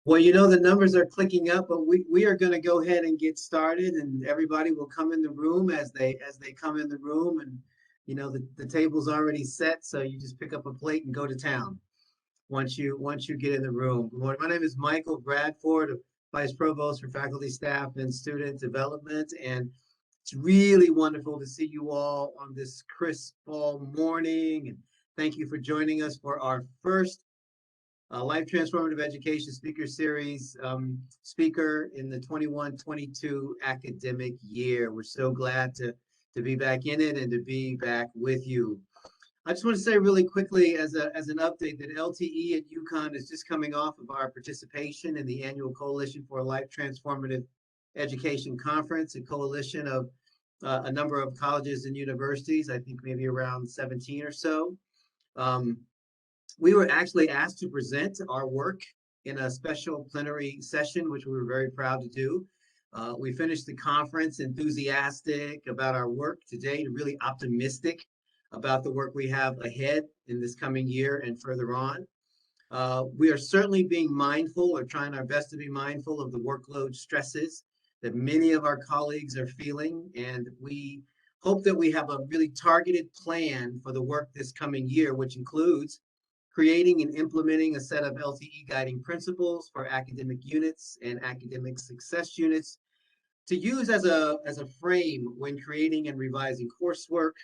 Well, you know, the numbers are clicking up, but we are going to go ahead and get started, and everybody will come in the room as they come in the room, and you know the table's already set, so you just pick up a plate and go to town once you get in the room. Good morning. My name is Michael Bradford, Vice Provost for Faculty, Staff, and Student Development, and it's really wonderful to see you all on this crisp fall morning, and thank you for joining us for our first Life Transformative Education Speaker Series speaker in the 21-22 academic year. We're so glad to be back in it and to be back with you. I just want to say really quickly as an update that LTE at Uconn is just coming off of our participation in the annual Coalition for Life Transformative Education Conference, a coalition of a number of colleges and universities, I think maybe around 17 or so. We were actually asked to present our work in a special plenary session, which we were very proud to do. We finished the conference enthusiastic about our work today, really optimistic about the work we have ahead in this coming year and further on. We are certainly being mindful, or trying our best to be mindful, of the workload stresses that many of our colleagues are feeling, and we hope that we have a really targeted plan for the work this coming year, which includes creating and implementing a set of LTE guiding principles for academic units and academic success units to use as a frame when creating and revising coursework.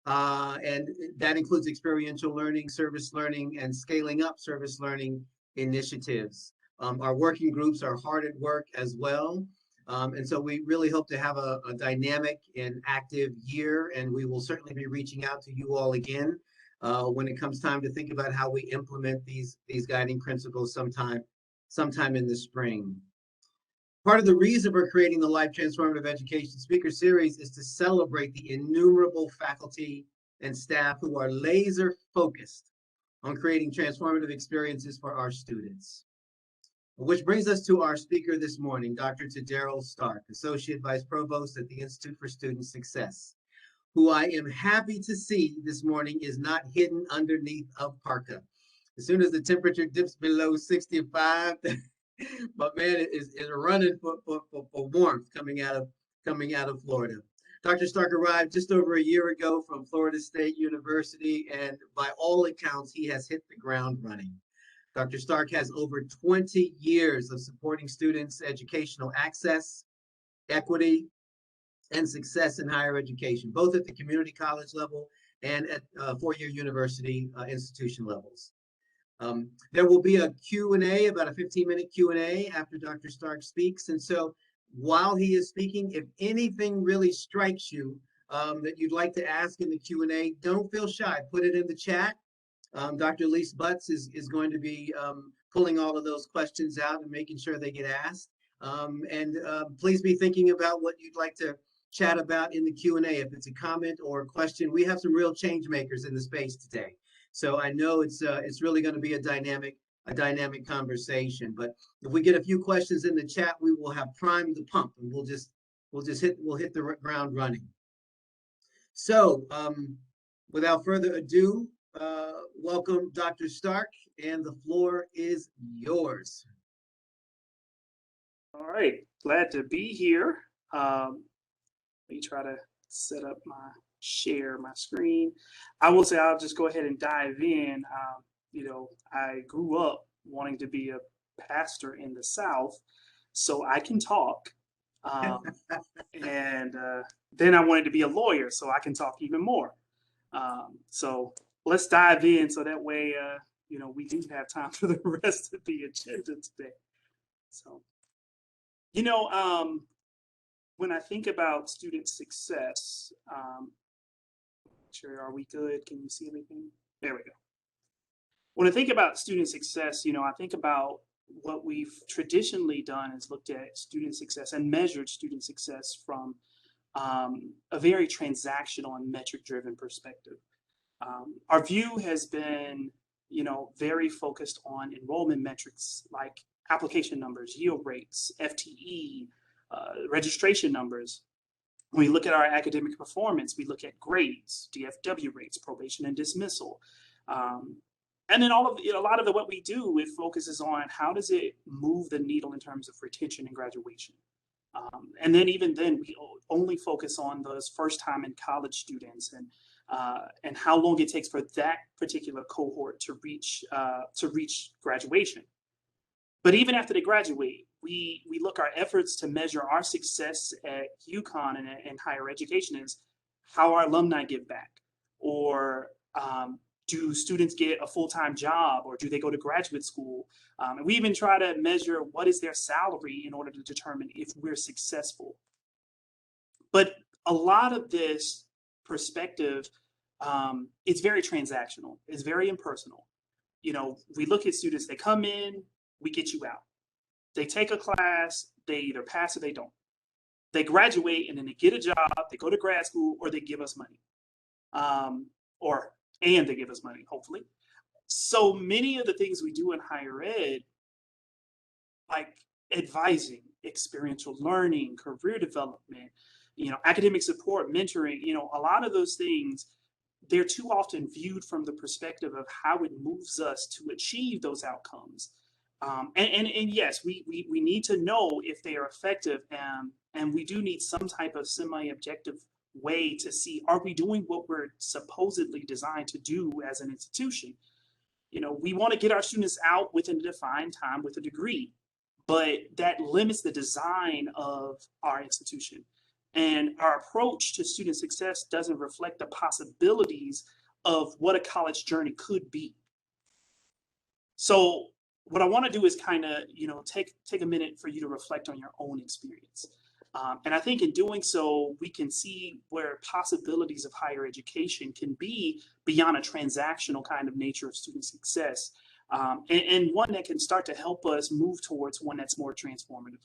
And that includes experiential learning, service learning, and scaling up service learning initiatives. Our working groups are hard at work as well. And so we really hope to have a dynamic and active year, and we will certainly be reaching out to you all again when it comes time to think about how we implement these guiding principles sometime in the spring. Part of the reason we're creating the Life Transformative Education Speaker Series is to celebrate the innumerable faculty and staff who are laser focused on creating transformative experiences for our students. Which brings us to our speaker this morning, Dr. Tadarrayl Starke, Associate Vice Provost at the Institute for Student Success, who I am happy to see this morning is not hidden underneath a parka. As soon as the temperature dips below 65, but man is running for warmth coming out of Florida. Dr. Starke arrived just over a year ago from Florida State University, and by all accounts, he has hit the ground running. Dr. Starke has over 20 years of supporting students' educational access, equity, and success in higher education, both at the community college level and at four-year university institution levels. There will be a Q&A, about a 15-minute Q&A after Dr. Starke speaks. And so while he is speaking, if anything really strikes you that you'd like to ask in the Q&A, don't feel shy. Put it in the chat. Dr. Lise Butts is going to be pulling all of those questions out and making sure they get asked. Please be thinking about what you'd like to chat about in the Q&A. If it's a comment or a question, we have some real change makers in the space today. So I know it's really going to be a dynamic conversation. But if we get a few questions in the chat, we will have primed the pump, and we'll hit the ground running. So without further ado, welcome Dr. Starke, and the floor is yours. All right, glad to be here. Let me try to set up share my screen. I will say I'll just go ahead and dive in. You know, I grew up wanting to be a pastor in the South, so I can talk. And then I wanted to be a lawyer, so I can talk even more. So let's dive in, so that way, you know, we do have time for the rest of the agenda today. So, you know, when I think about student success, are we good? Can you see everything? There we go. When I think about student success, you know, I think about what we've traditionally done is looked at student success and measured student success from a very transactional and metric-driven perspective. Our view has been, you know, very focused on enrollment metrics like application numbers, yield rates, FTE, registration numbers. When we look at our academic performance, we look at grades, DFW rates, probation and dismissal. And then a lot of what we do, it focuses on how does it move the needle in terms of retention and graduation. And then even then, we only focus on those first time in college students and how long it takes for that particular cohort to reach graduation. But even after they graduate, we look our efforts to measure our success at Uconn and higher education is how our alumni give back, or do students get a full-time job, or do they go to graduate school? And we even try to measure what is their salary in order to determine if we're successful. But a lot of this perspective, it's very transactional. It's very impersonal. We look at students, they come in, we get you out. They take a class, they either pass or they don't. They graduate and then they get a job, they go to grad school, or they give us money. And they give us money, hopefully. So many of the things we do in higher ed, like advising, experiential learning, career development, academic support, mentoring, a lot of those things, they're too often viewed from the perspective of how it moves us to achieve those outcomes. And yes, we need to know if they are effective, and we do need some type of semi-objective way to see, are we doing what we're supposedly designed to do as an institution? We want to get our students out within a defined time with a degree, but that limits the design of our institution. And our approach to student success doesn't reflect the possibilities of what a college journey could be. So what I want to do is kind of, take a minute for you to reflect on your own experience. And I think in doing so, we can see where possibilities of higher education can be beyond a transactional kind of nature of student success, and one that can start to help us move towards one that's more transformative.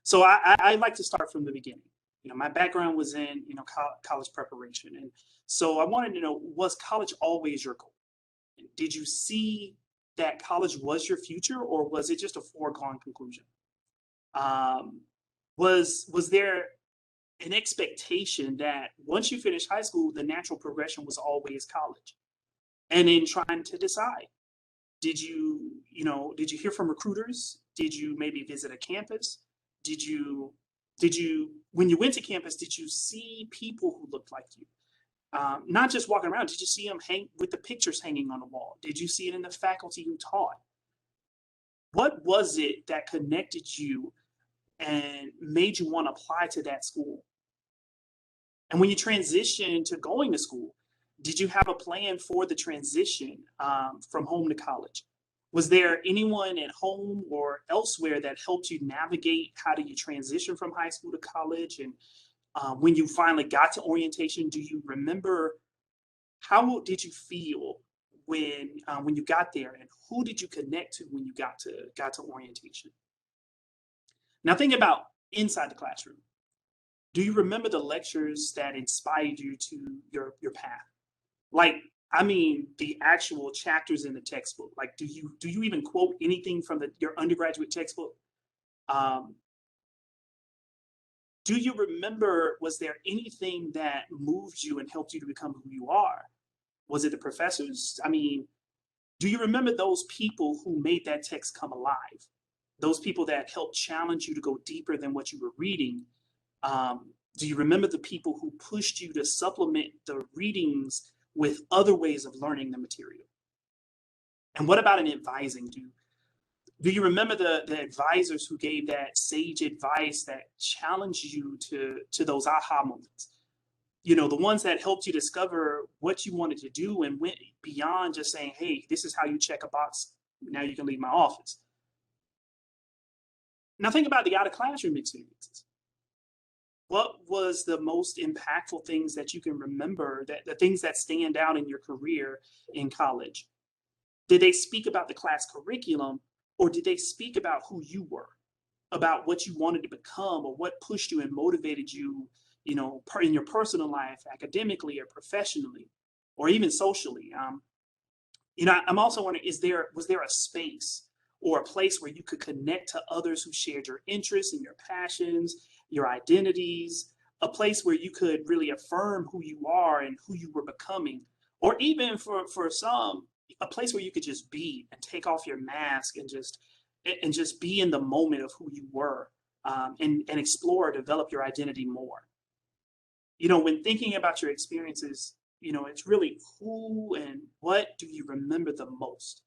So I like to start from the beginning. My background was in, college preparation. And so I wanted to know, was college always your goal? Did you see that college was your future, or was it just a foregone conclusion? Was there an expectation that once you finish high school, the natural progression was always college? And in trying to decide, did you hear from recruiters? Did you maybe visit a campus? When you went to campus, did you see people who looked like you? Not just walking around, did you see them hang with the pictures hanging on the wall? Did you see it in the faculty who taught? What was it that connected you and made you want to apply to that school? And when you transitioned to going to school, did you have a plan for the transition from home to college? Was there anyone at home or elsewhere that helped you navigate how do you transition from high school to college? And when you finally got to orientation, do you remember, how did you feel when you got there, and who did you connect to when you got to orientation? Now think about inside the classroom. Do you remember the lectures that inspired you to your path? Like, I mean, the actual chapters in the textbook. Like, do you even quote anything from your undergraduate textbook? Do you remember, was there anything that moved you and helped you to become who you are? Was it the professors? I mean, do you remember those people who made that text come alive? Those people that helped challenge you to go deeper than what you were reading? Do you remember the people who pushed you to supplement the readings with other ways of learning the material? And what about in advising? Do you remember the advisors who gave that sage advice that challenged you to those aha moments? The ones that helped you discover what you wanted to do and went beyond just saying, hey, this is how you check a box, now you can leave my office. Now think about the out of classroom experiences. What was the most impactful things that you can remember, that the things that stand out in your career in college? Did they speak about the class curriculum, or did they speak about who you were, about what you wanted to become, or what pushed you and motivated you, in your personal life, academically or professionally, or even socially? I'm also wondering, was there a space or a place where you could connect to others who shared your interests and your passions, your identities, a place where you could really affirm who you are and who you were becoming, or even for some, a place where you could just be and take off your mask and just be in the moment of who you were, and explore, develop your identity more. When thinking about your experiences, it's really who and what do you remember the most?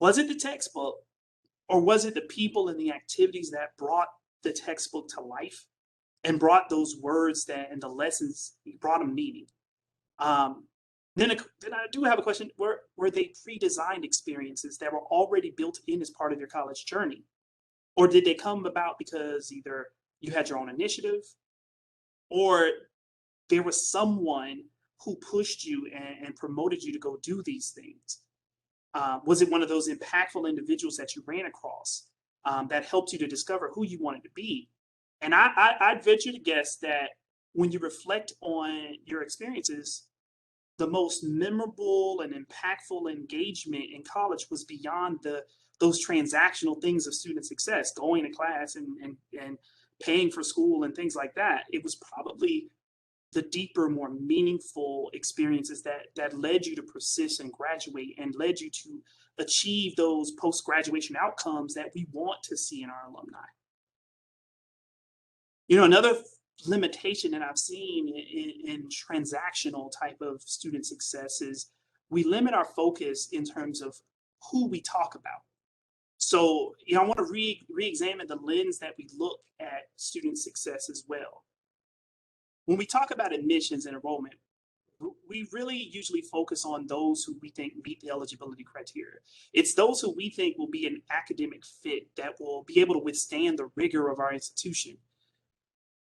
Was it the textbook, or was it the people and the activities that brought the textbook to life and brought those words and the lessons, brought them meaning? Then I do have a question. Were they pre-designed experiences that were already built in as part of your college journey? Or did they come about because either you had your own initiative, or there was someone who pushed you and promoted you to go do these things? Was it one of those impactful individuals that you ran across that helped you to discover who you wanted to be? And I'd venture to guess that when you reflect on your experiences, the most memorable and impactful engagement in college was beyond those transactional things of student success, going to class and paying for school and things like that. It was probably the deeper, more meaningful experiences that led you to persist and graduate and led you to achieve those post-graduation outcomes that we want to see in our alumni. Another limitation that I've seen in transactional type of student success is we limit our focus in terms of who we talk about. So, I want to re-examine the lens that we look at student success as well. When we talk about admissions and enrollment, we really usually focus on those who we think meet the eligibility criteria. It's those who we think will be an academic fit that will be able to withstand the rigor of our institution.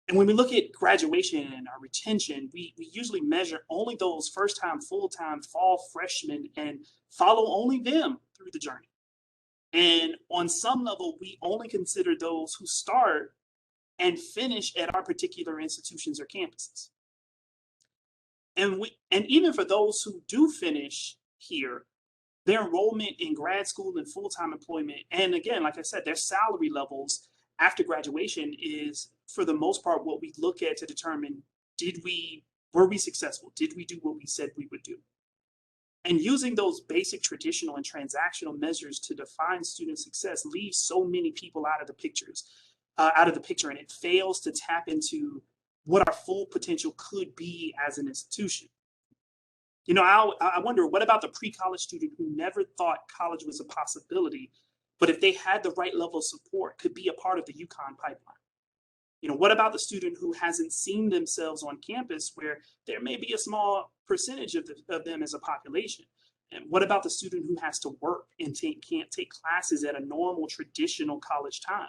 And when we look at graduation and our retention, we usually measure only those first-time, full-time, fall freshmen and follow only them through the journey. And on some level, we only consider those who start and finish at our particular institutions or campuses. And even for those who do finish here, their enrollment in grad school and full-time employment, and again, like I said, their salary levels after graduation is, for the most part, what we look at to determine, were we successful? Did we do what we said we would do? And using those basic traditional and transactional measures to define student success leaves so many people out of the picture, and it fails to tap into what our full potential could be as an institution. I wonder, what about the pre-college student who never thought college was a possibility, but if they had the right level of support, could be a part of the Uconn pipeline? What about the student who hasn't seen themselves on campus, where there may be a small percentage of them as a population? And what about the student who has to work and can't take classes at a normal, traditional college time?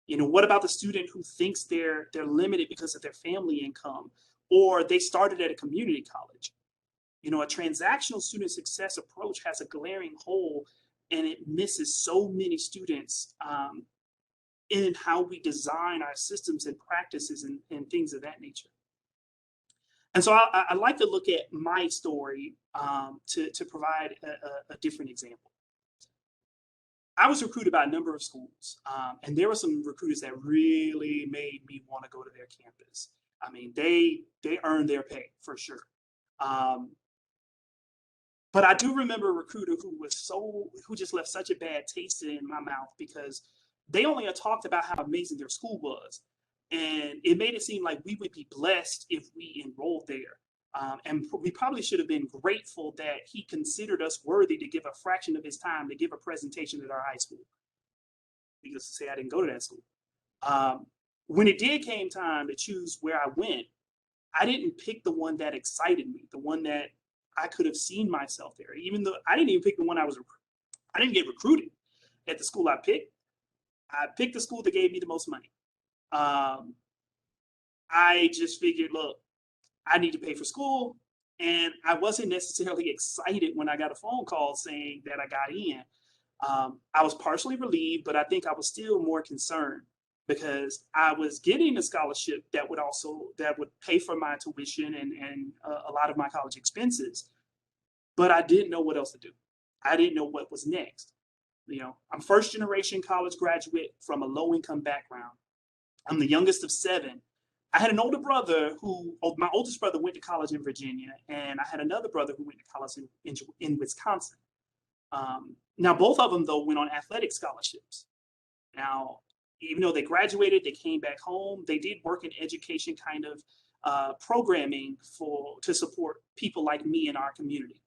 What about the student who thinks they're limited because of their family income, or they started at a community college? A transactional student success approach has a glaring hole, and it misses so many students in how we design our systems and practices and things of that nature. And so I like to look at my story to provide a different example. I was recruited by a number of schools, and there were some recruiters that really made me want to go to their campus. I mean, they earned their pay for sure. But I do remember a recruiter who just left such a bad taste in my mouth, because they only had talked about how amazing their school was. And it made it seem like we would be blessed if we enrolled there. And we probably should have been grateful that he considered us worthy to give a fraction of his time to give a presentation at our high school. Needless to say, I didn't go to that school. When it did came time to choose where I went, I didn't pick the one that excited me, the one that I could have seen myself there. Even though I didn't even pick the one I didn't get recruited at the school I picked. I picked the school that gave me the most money. I just figured, look, I need to pay for school. And I wasn't necessarily excited when I got a phone call saying that I got in. I was partially relieved, but I think I was still more concerned, because I was getting a scholarship that would pay for my tuition and a lot of my college expenses. But I didn't know what else to do. I didn't know what was next. I'm first generation college graduate from a low income background. I'm the youngest of 7. I had an older brother my oldest brother went to college in Virginia, and I had another brother who went to college in Wisconsin. Now, both of them, though, went on athletic scholarships. Now, even though they graduated, they came back home. They did work in education kind of programming to support people like me in our community.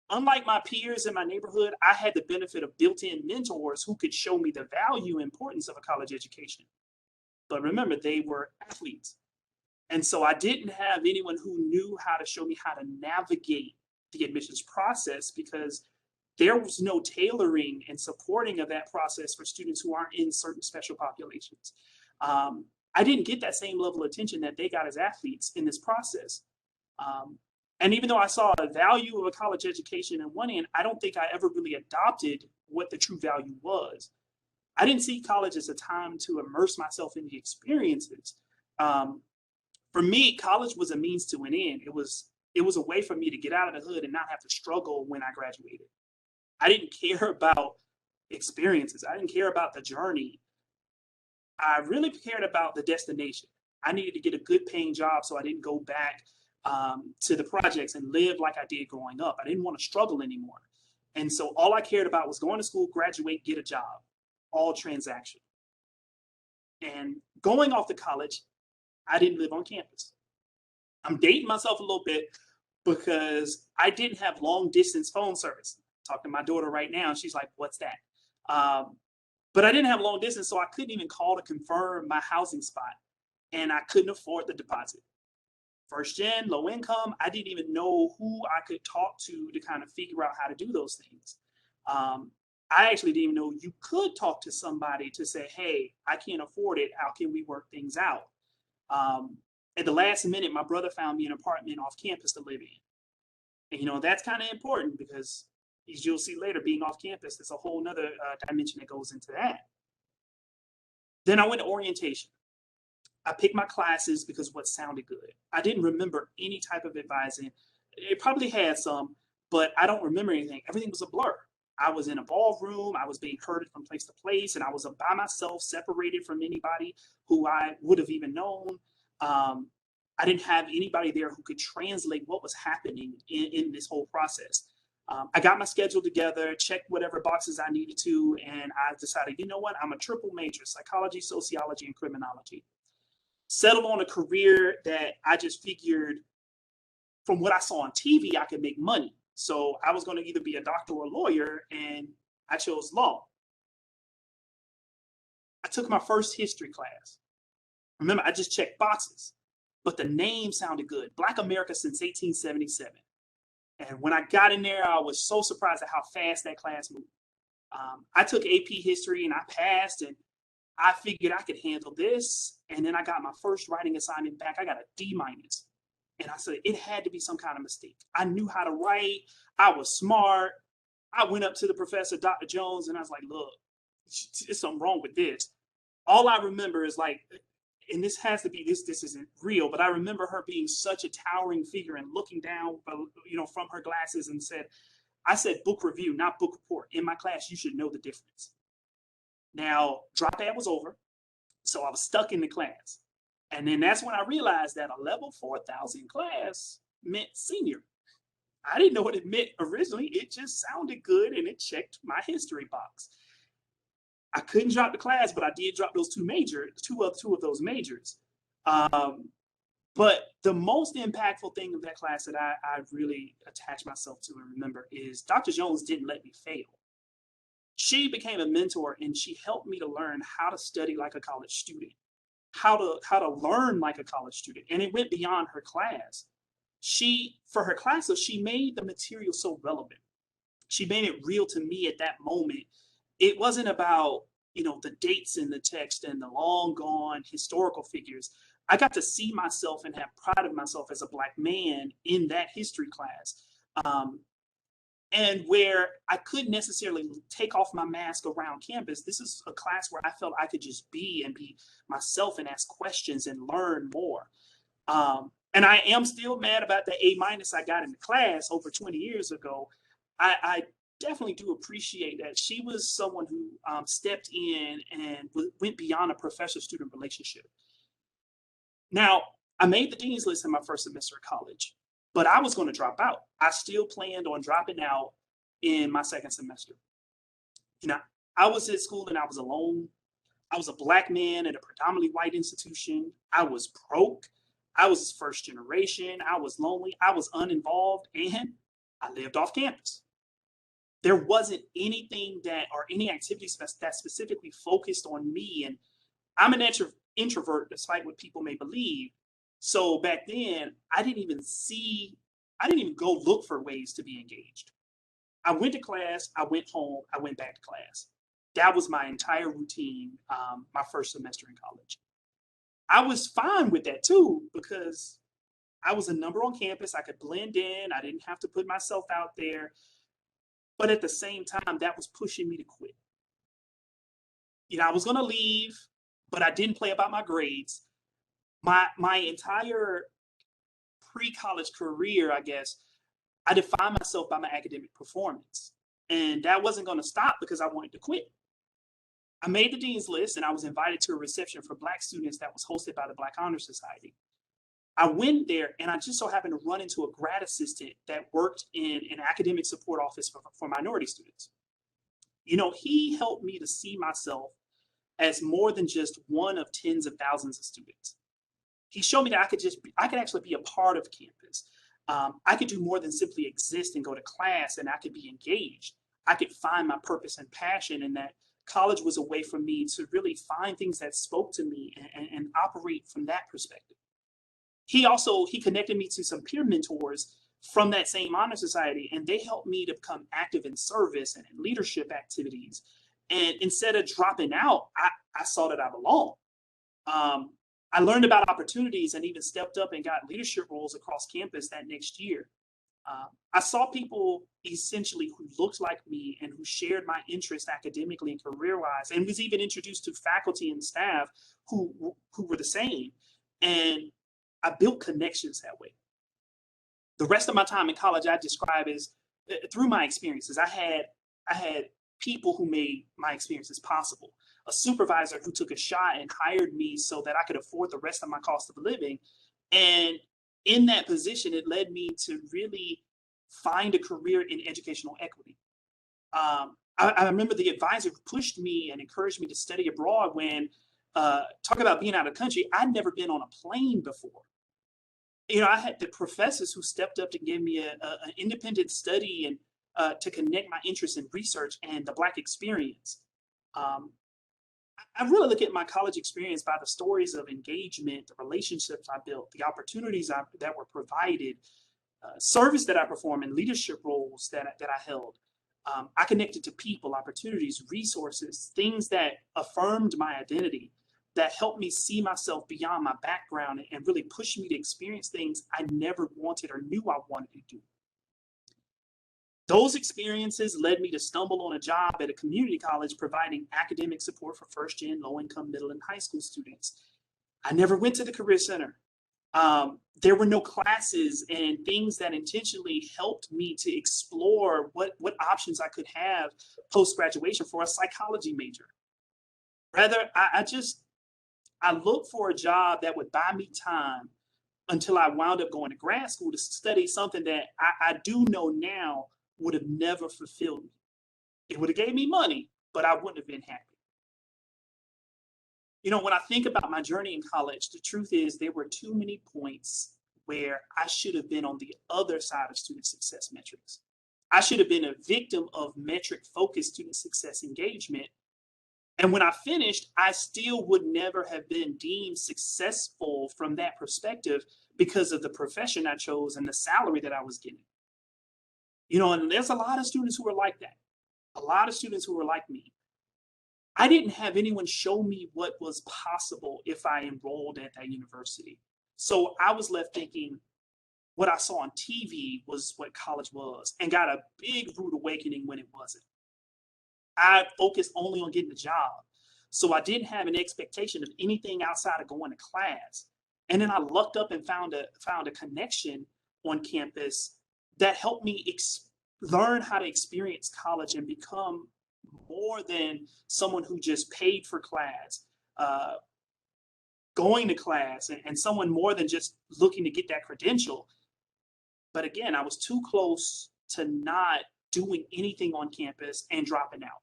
Unlike my peers in my neighborhood, I had the benefit of built-in mentors who could show me the value and importance of a college education. But remember, they were athletes. And so I didn't have anyone who knew how to show me how to navigate the admissions process, because there was no tailoring and supporting of that process for students who aren't in certain special populations. I didn't get that same level of attention that they got as athletes in this process. And even though I saw the value of a college education on one end, I don't think I ever really adopted what the true value was. I didn't see college as a time to immerse myself in the experiences. For me, college was a means to an end. It was a way for me to get out of the hood and not have to struggle when I graduated. I didn't care about experiences. I didn't care about the journey. I really cared about the destination. I needed to get a good paying job so I didn't go back to the projects and live like I did growing up. I didn't want to struggle anymore. And so all I cared about was going to school, graduate, get a job, all transaction. And going off to college, I didn't live on campus. I'm dating myself a little bit because I didn't have long distance phone service. Talking to my daughter right now, and she's like, "What's that?" But I didn't have long distance, so I couldn't even call to confirm my housing spot, and I couldn't afford the deposit. First gen, low income, I didn't even know who I could talk to kind of figure out how to do those things. I actually didn't even know you could talk to somebody to say, "Hey, I can't afford it. How can we work things out?" At the last minute, my brother found me an apartment off campus to live in. And, that's kind of important because, as you'll see later, being off campus, there's a whole nother dimension that goes into that. Then I went to orientation. I picked my classes because what sounded good. I didn't remember any type of advising. It probably had some, but I don't remember anything. Everything was a blur. I was in a ballroom. I was being herded from place to place, and I was by myself, separated from anybody who I would have even known. I didn't have anybody there who could translate what was happening in this whole process. I got my schedule together, checked whatever boxes I needed to, and I decided, you know what? I'm a triple major: psychology, sociology, and criminology. Settled on a career that I just figured, from what I saw on TV, I could make money. So I was going to either be a doctor or a lawyer, and I chose law. I took my first history class. Remember, I just checked boxes, but the name sounded good. Black America since 1877. And when I got in there, I was so surprised at how fast that class moved. I took AP history and I passed, and I figured I could handle this. And then I got my first writing assignment back. I got a D minus. And I said, it had to be some kind of mistake. I knew how to write. I was smart. I went up to the professor, Dr. Jones, and I was like, look, there's something wrong with this. All I remember is like, and this has to be, this isn't real, but I remember her being such a towering figure and looking down, from her glasses and I said book review, not book report. In my class, you should know the difference. Now, drop ad was over, so I was stuck in the class. And then that's when I realized that a level 4,000 class meant senior. I didn't know what it meant originally. It just sounded good and it checked my history box. I couldn't drop the class, but I did drop those two of those majors. But the most impactful thing of that class that I really attached myself to and remember is Dr. Jones didn't let me fail. She became a mentor, and she helped me to learn how to study like a college student, how to learn like a college student. And it went beyond her class. For her classes, she made the material so relevant. She made it real to me at that moment. It wasn't about, the dates in the text and the long gone historical figures. I got to see myself and have pride of myself as a Black man in that history class. And where I couldn't necessarily take off my mask around campus, this is a class where I felt I could just be myself and ask questions and learn more. And I am still mad about the A- I got in the class over 20 years ago. I definitely do appreciate that. She was someone who stepped in and went beyond a professor-student relationship. Now, I made the dean's list in my first semester of college, but I was going to drop out. I still planned on dropping out in my second semester. You know, I was at school and I was alone. I was a Black man at a predominantly white institution. I was broke. I was first generation. I was lonely. I was uninvolved, and I lived off campus. There wasn't anything that or any activities that specifically focused on me. And I'm an introvert, despite what people may believe. So back then, I didn't even go look for ways to be engaged. I went to class, I went home, I went back to class. That was my entire routine, my first semester in college. I was fine with that too, because I was a number on campus. I could blend in. I didn't have to put myself out there. But at the same time, that was pushing me to quit. I was going to leave, but I didn't play about my grades. My entire pre-college career, I guess, I defined myself by my academic performance. And that wasn't going to stop because I wanted to quit. I made the dean's list and I was invited to a reception for Black students that was hosted by the Black Honor Society. I went there and I just so happened to run into a grad assistant that worked in an academic support office for minority students. He helped me to see myself as more than just one of tens of thousands of students. He showed me that I could actually be a part of campus. I could do more than simply exist and go to class, and I could be engaged. I could find my purpose and passion, and that college was a way for me to really find things that spoke to me and operate from that perspective. He connected me to some peer mentors from that same honor society, and they helped me to become active in service and in leadership activities. And instead of dropping out, I saw that I belonged. I learned about opportunities and even stepped up and got leadership roles across campus that next year. I saw people essentially who looked like me and who shared my interest academically and career-wise, and was even introduced to faculty and staff who were the same. And I built connections that way. The rest of my time in college, I describe as through my experiences. I had people who made my experiences possible. A supervisor who took a shot and hired me so that I could afford the rest of my cost of living. And in that position, it led me to really find a career in educational equity. I remember the advisor who pushed me and encouraged me to study abroad when, talk about being out of the country, I'd never been on a plane before. I had the professors who stepped up to give me an independent study and to connect my interest in research and the Black experience. I really look at my college experience by the stories of engagement, the relationships I built, the opportunities that were provided, service that I performed, and leadership roles that I held. I connected to people, opportunities, resources, things that affirmed my identity, that helped me see myself beyond my background and really pushed me to experience things I never wanted or knew I wanted to do. Those experiences led me to stumble on a job at a community college providing academic support for first-gen, low-income, middle, and high school students. I never went to the Career Center. There were no classes and things that intentionally helped me to explore what options I could have post-graduation for a psychology major. Rather, I looked for a job that would buy me time until I wound up going to grad school to study something that I do know now would have never fulfilled me. It would have gave me money, but I wouldn't have been happy. When I think about my journey in college, the truth is there were too many points where I should have been on the other side of student success metrics. I should have been a victim of metric-focused student success engagement. And when I finished, I still would never have been deemed successful from that perspective because of the profession I chose and the salary that I was getting. And there's a lot of students who are like that. A lot of students who are like me. I didn't have anyone show me what was possible if I enrolled at that university. So I was left thinking what I saw on TV was what college was, and got a big rude awakening when it wasn't. I focused only on getting a job. So I didn't have an expectation of anything outside of going to class. And then I lucked up and found a connection on campus that helped me learn how to experience college and become more than someone who just paid for class. going to class and someone more than just looking to get that credential. But again, I was too close to not doing anything on campus and dropping out.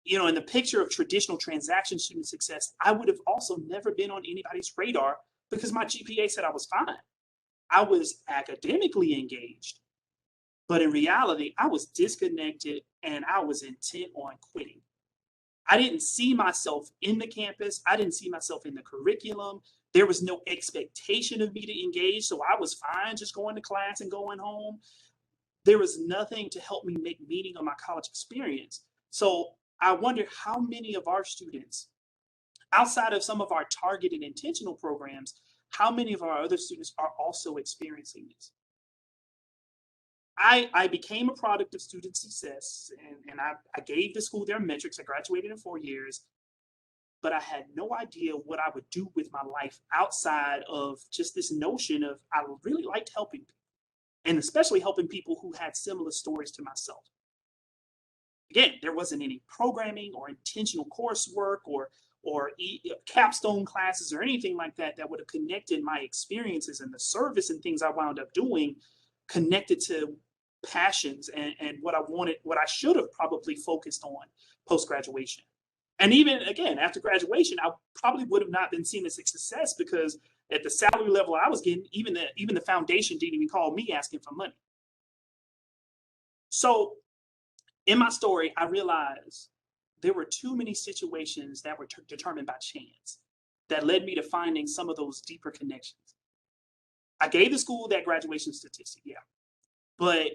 In the picture of traditional transaction student success, I would have also never been on anybody's radar because my GPA said I was fine. I was academically engaged, but in reality, I was disconnected and I was intent on quitting. I didn't see myself in the campus. I didn't see myself in the curriculum. There was no expectation of me to engage, so I was fine just going to class and going home. There was nothing to help me make meaning of my college experience. So I wonder how many of our students, outside of some of our targeted intentional programs, how many of our other students are also experiencing this? I became a product of student success, and I gave the school their metrics. I graduated in 4 years, but I had no idea what I would do with my life outside of just this notion of I really liked helping people, and especially helping people who had similar stories to myself. Again, there wasn't any programming or intentional coursework or capstone classes or anything like that that would have connected my experiences and the service and things I wound up doing connected to passions and what I wanted, what I should have probably focused on post-graduation. And even again, after graduation, I probably would have not been seen as a success because at the salary level I was getting, even the foundation didn't even call me asking for money. So in my story, I realized there were too many situations that were determined by chance that led me to finding some of those deeper connections. I gave the school that graduation statistic, yeah, but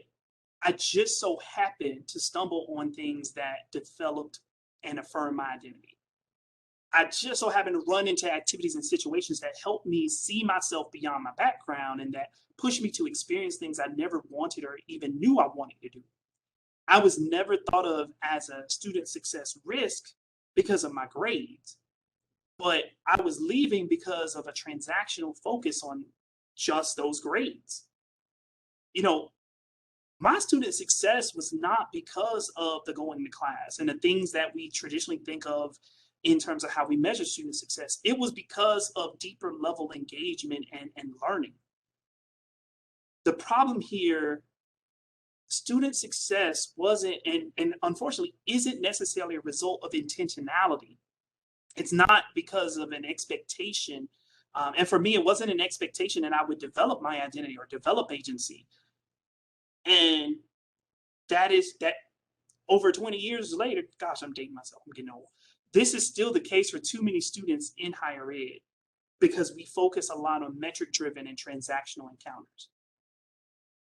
I just so happened to stumble on things that developed and affirmed my identity. I just so happened to run into activities and situations that helped me see myself beyond my background and that pushed me to experience things I never wanted or even knew I wanted to do. I was never thought of as a student success risk because of my grades, but I was leaving because of a transactional focus on just those grades. My student success was not because of the going to class and the things that we traditionally think of in terms of how we measure student success. It was because of deeper level engagement and learning. The problem here, student success wasn't, and unfortunately isn't necessarily a result of intentionality. It's not because of an expectation. And for me, it wasn't an expectation that I would develop my identity or develop agency. And that over 20 years later, gosh, I'm dating myself, I'm getting old. This is still the case for too many students in higher ed because we focus a lot on metric-driven and transactional encounters.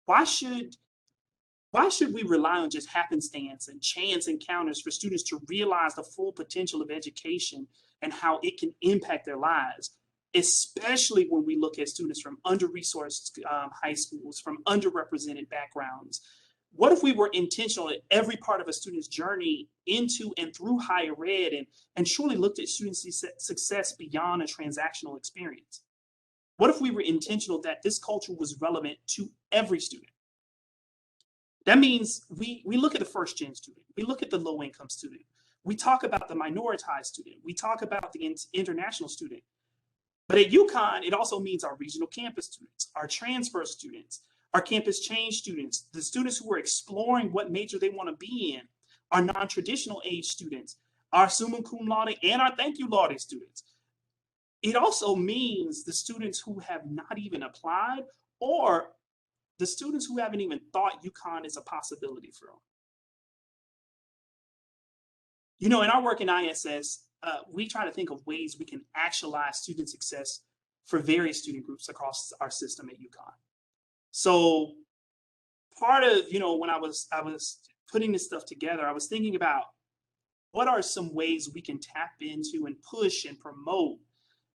Why should we rely on just happenstance and chance encounters for students to realize the full potential of education and how it can impact their lives, especially when we look at students from under-resourced high schools, from underrepresented backgrounds? What if we were intentional at every part of a student's journey into and through higher ed and truly looked at student success beyond a transactional experience? What if we were intentional that this culture was relevant to every student? That means we look at the first gen student, we look at the low income student, we talk about the minoritized student, we talk about the international student. But at Uconn, it also means our regional campus students, our transfer students, our campus change students, the students who are exploring what major they want to be in, our non-traditional age students, our summa cum laude and our thank you laude students. It also means the students who have not even applied or the students who haven't even thought Uconn is a possibility for them. In our work in ISS, we try to think of ways we can actualize student success for various student groups across our system at Uconn. So part of, when I was putting this stuff together, I was thinking about what are some ways we can tap into and push and promote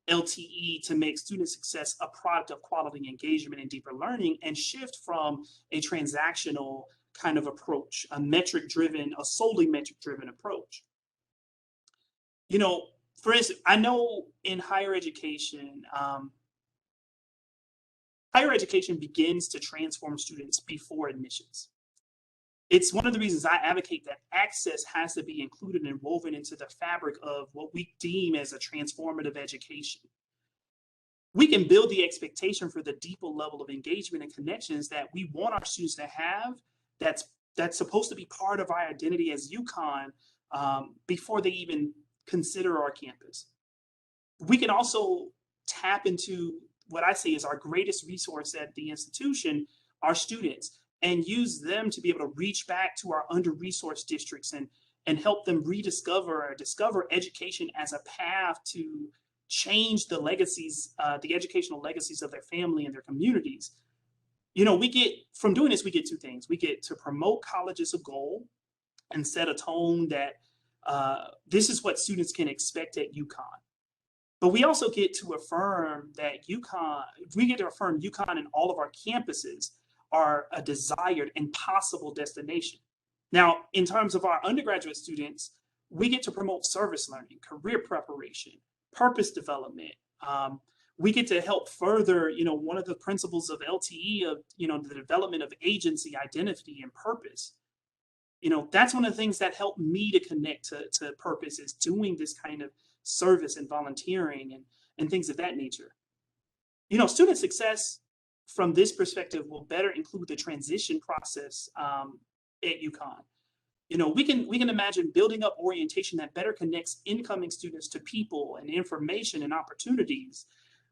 LTE to make student success a product of quality engagement and deeper learning and shift from a transactional kind of approach, a solely metric-driven approach. For instance, I know in higher education begins to transform students before admissions. It's one of the reasons I advocate that access has to be included and woven into the fabric of what we deem as a transformative education. We can build the expectation for the deeper level of engagement and connections that we want our students to have. That's supposed to be part of our identity as UConn, before they even consider our campus. We can also tap into what I say is our greatest resource at the institution, our students, and use them to be able to reach back to our under-resourced districts and help them rediscover or discover education as a path to change the legacies, the educational legacies of their family and their communities. We get, from doing this, we get two things. We get to promote college as a goal and set a tone that this is what students can expect at UConn. But we also get to affirm that UConn and all of our campuses are a desired and possible destination. Now, in terms of our undergraduate students, we get to promote service learning, career preparation, purpose development. We get to help further, one of the principles of LTE of, the development of agency, identity, and purpose. That's one of the things that helped me to connect to purpose, is doing this kind of service and volunteering and things of that nature. Student success from this perspective will better include the transition process at UConn. We can imagine building up orientation that better connects incoming students to people and information and opportunities.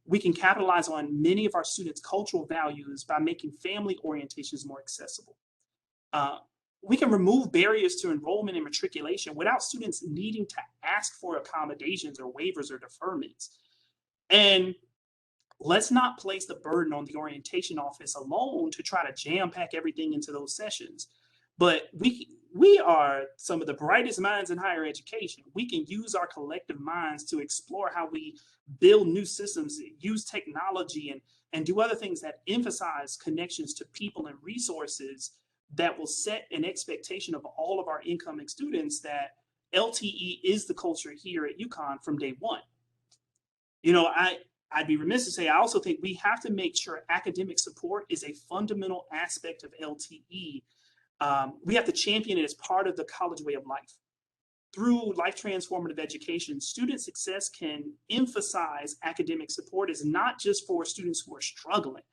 We can capitalize on many of our students' cultural values by making family orientations more accessible. We can remove barriers to enrollment and matriculation without students needing to ask for accommodations or waivers or deferments. And let's not place the burden on the orientation office alone to try to jam pack everything into those sessions. But we are some of the brightest minds in higher education. We can use our collective minds to explore how we build new systems, use technology, and do other things that emphasize connections to people and resources that will set an expectation of all of our incoming students that LTE is the culture here at UConn from day one. I'd be remiss to say, I also think we have to make sure academic support is a fundamental aspect of LTE. We have to champion it as part of the college way of life. Through life transformative education, student success can emphasize academic support as not just for students who are struggling,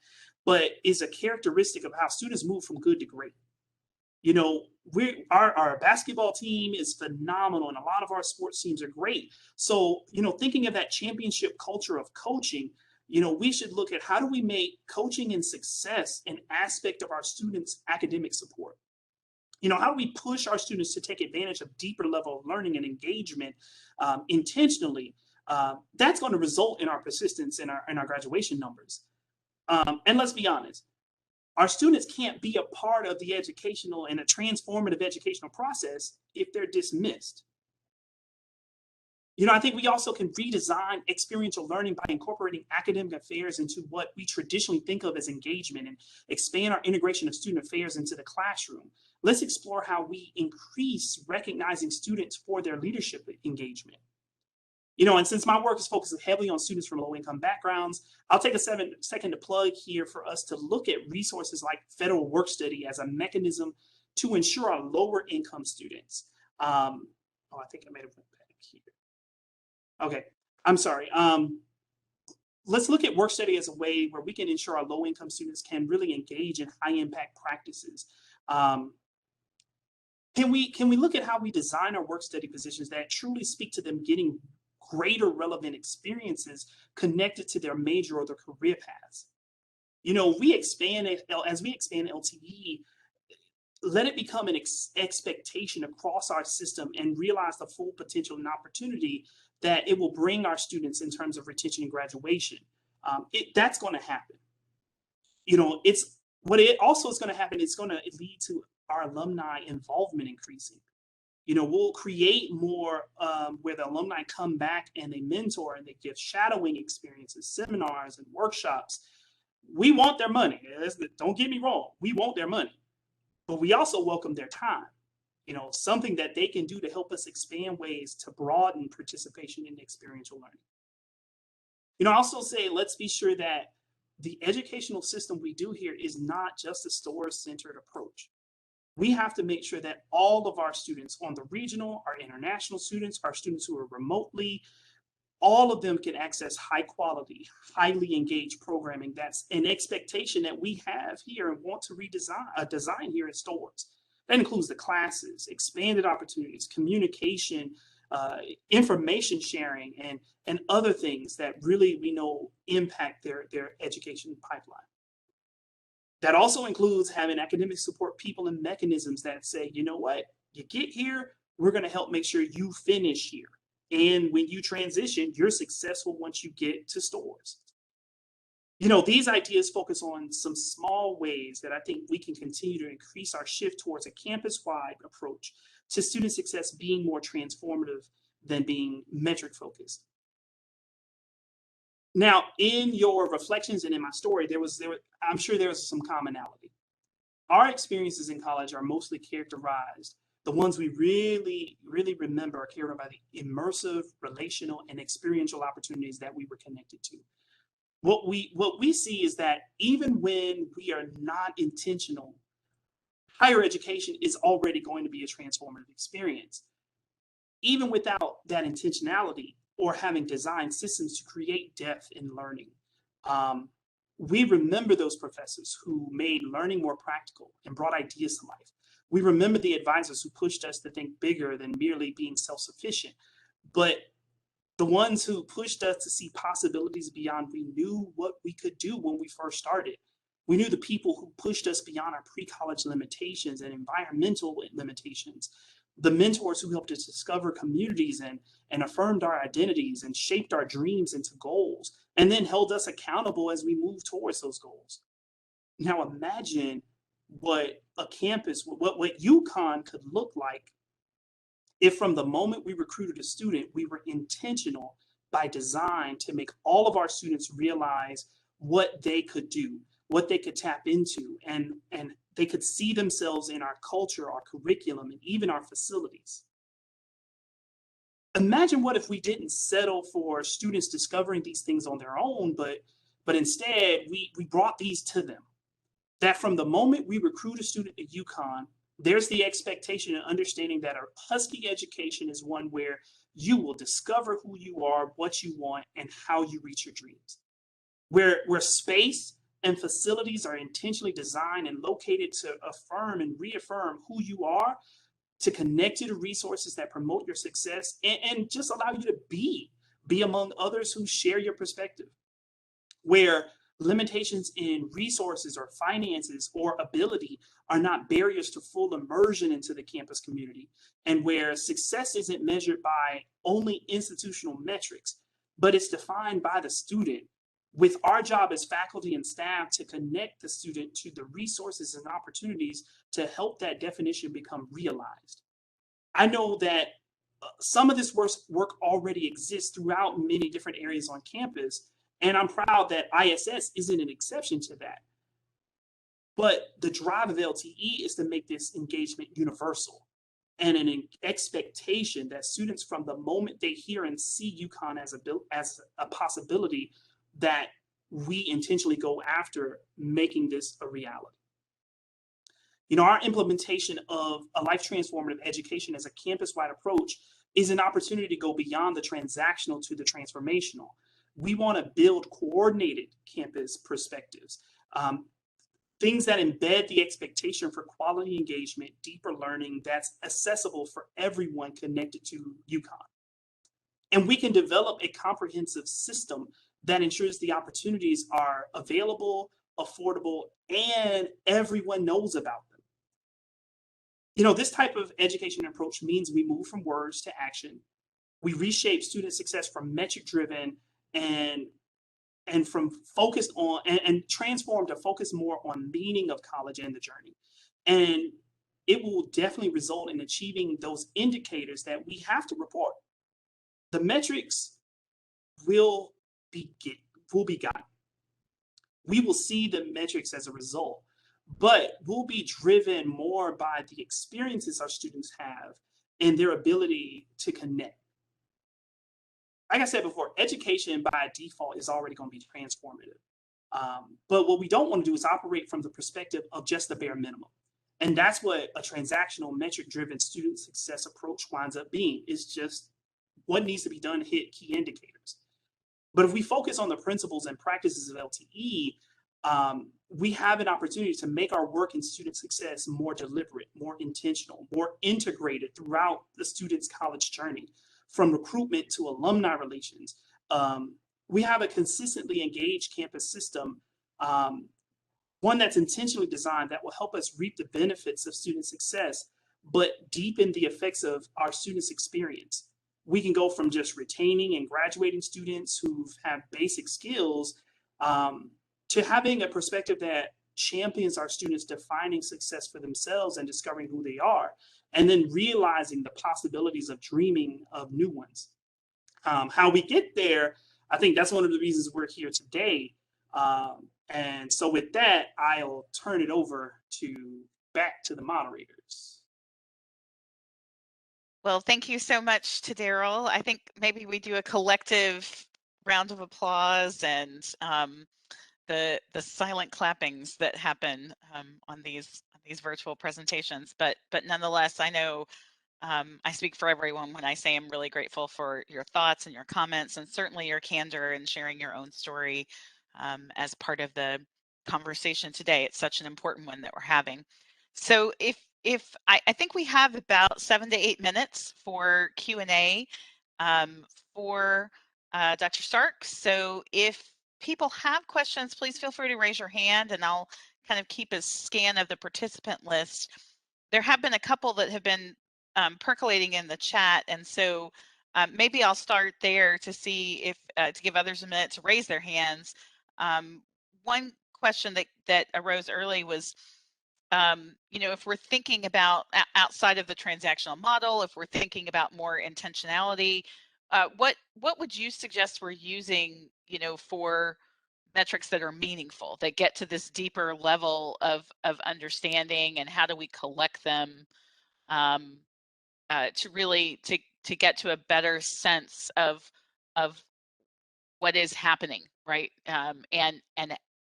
but is a characteristic of how students move from good to great. Our basketball team is phenomenal, and a lot of our sports teams are great. So, thinking of that championship culture of coaching, we should look at how do we make coaching and success an aspect of our students' academic support. How do we push our students to take advantage of deeper level of learning and engagement intentionally? That's going to result in our persistence in our graduation numbers. And let's be honest, our students can't be a part of the educational and a transformative educational process if they're dismissed. I think we also can redesign experiential learning by incorporating academic affairs into what we traditionally think of as engagement and expand our integration of student affairs into the classroom. Let's explore how we increase recognizing students for their leadership engagement. And since my work is focused heavily on students from low-income backgrounds, I'll take a second to plug here for us to look at resources like federal work study as a mechanism to ensure our lower-income students. I think I might have went back here. Okay, I'm sorry. Let's look at work study as a way where we can ensure our low-income students can really engage in high-impact practices. Can we look at how we design our work study positions that truly speak to them getting greater relevant experiences connected to their major or their career paths? We expand as we expand LTE, let it become an expectation across our system and realize the full potential and opportunity that it will bring our students in terms of retention and graduation. That's going to happen. It's what it also is going to happen. It's going to lead to our alumni involvement increasing. We'll create more where the alumni come back and they mentor and they give shadowing experiences, seminars, and workshops. We want their money. Don't get me wrong. We want their money, but we also welcome their time. Something that they can do to help us expand ways to broaden participation in experiential learning. I also say, let's be sure that the educational system we do here is not just a store-centered approach. We have to make sure that all of our students on the regional, our international students, our students who are remotely, all of them can access high quality, highly engaged programming. That's an expectation that we have here and want to design here at Stewart's. That includes the classes, expanded opportunities, communication, information sharing, and other things that really we know impact their education pipeline. That also includes having academic support people and mechanisms that say, you know what, you get here, we're going to help make sure you finish here. And when you transition, you're successful once you get to Stewart's. You know, these ideas focus on some small ways that I think we can continue to increase our shift towards a campus-wide approach to student success being more transformative than being metric focused. Now, in your reflections and in my story, I'm sure there was some commonality. Our experiences in college are mostly characterized, the ones we really, really remember are characterized by the immersive, relational, and experiential opportunities that we were connected to. What we see is that even when we are not intentional, higher education is already going to be a transformative experience. Even without that intentionality or having designed systems to create depth in learning. We remember those professors who made learning more practical and brought ideas to life. We remember the advisors who pushed us to think bigger than merely being self-sufficient, but the ones who pushed us to see possibilities beyond we knew what we could do when we first started. We knew the people who pushed us beyond our pre-college limitations and environmental limitations, the mentors who helped us discover communities and affirmed our identities and shaped our dreams into goals, and then held us accountable as we moved towards those goals. Now imagine what a campus, what Uconn could look like if from the moment we recruited a student, we were intentional by design to make all of our students realize what they could do, what they could tap into, and they could see themselves in our culture, our curriculum, and even our facilities. Imagine what if we didn't settle for students discovering these things on their own, but instead we brought these to them. That from the moment we recruit a student at Uconn, there's the expectation and understanding that our Husky education is one where you will discover who you are, what you want, and how you reach your dreams. Where space and facilities are intentionally designed and located to affirm and reaffirm who you are, to connect you to resources that promote your success and just allow you to be among others who share your perspective. Where limitations in resources or finances or ability are not barriers to full immersion into the campus community, and where success isn't measured by only institutional metrics, but it's defined by the student, with our job as faculty and staff to connect the student to the resources and opportunities to help that definition become realized. I know that some of this work already exists throughout many different areas on campus, and I'm proud that ISS isn't an exception to that. But the drive of LTE is to make this engagement universal and an expectation that students, from the moment they hear and see Uconn as a possibility, that we intentionally go after making this a reality. You know, our implementation of a life transformative education as a campus-wide approach is an opportunity to go beyond the transactional to the transformational. We want to build coordinated campus perspectives, things that embed the expectation for quality engagement, deeper learning that's accessible for everyone connected to Uconn. And we can develop a comprehensive system that ensures the opportunities are available, affordable, and everyone knows about them. You know, this type of education approach means we move from words to action. We reshape student success from metric-driven and from focused on and transform to focus more on meaning of college and the journey. And it will definitely result in achieving those indicators that we have to report. The metrics will be gotten. We will see the metrics as a result, but we'll be driven more by the experiences our students have and their ability to connect. Like I said before, education by default is already going to be transformative. But what we don't want to do is operate from the perspective of just the bare minimum. And that's what a transactional metric-driven student success approach winds up being, is just what needs to be done to hit key indicators. But if we focus on the principles and practices of LTE, we have an opportunity to make our work in student success more deliberate, more intentional, more integrated throughout the student's college journey, from recruitment to alumni relations. We have a consistently engaged campus system, one that's intentionally designed that will help us reap the benefits of student success, but deepen the effects of our students' experience. We can go from just retaining and graduating students who have basic skills, to having a perspective that champions our students defining success for themselves and discovering who they are, and then realizing the possibilities of dreaming of new ones. How we get there, I think that's one of the reasons we're here today. And so with that, I'll turn it over back to the moderators. Well, thank you so much to Darrell. I think maybe we do a collective round of applause and the silent clappings that happen on these virtual presentations. But nonetheless, I know I speak for everyone when I say I'm really grateful for your thoughts and your comments, and certainly your candor and sharing your own story as part of the conversation today. It's such an important one that we're having. So if I think we have about 7 to 8 minutes for Q&A for Dr. Stark. So if people have questions, please feel free to raise your hand and I'll kind of keep a scan of the participant list. There have been a couple that have been percolating in the chat, and so maybe I'll start there to see if to give others a minute to raise their hands. One question that arose early was, if we're thinking about outside of the transactional model, if we're thinking about more intentionality, what would you suggest we're using, for metrics that are meaningful, that get to this deeper level of understanding, and how do we collect them to really to get to a better sense of what is happening, right? And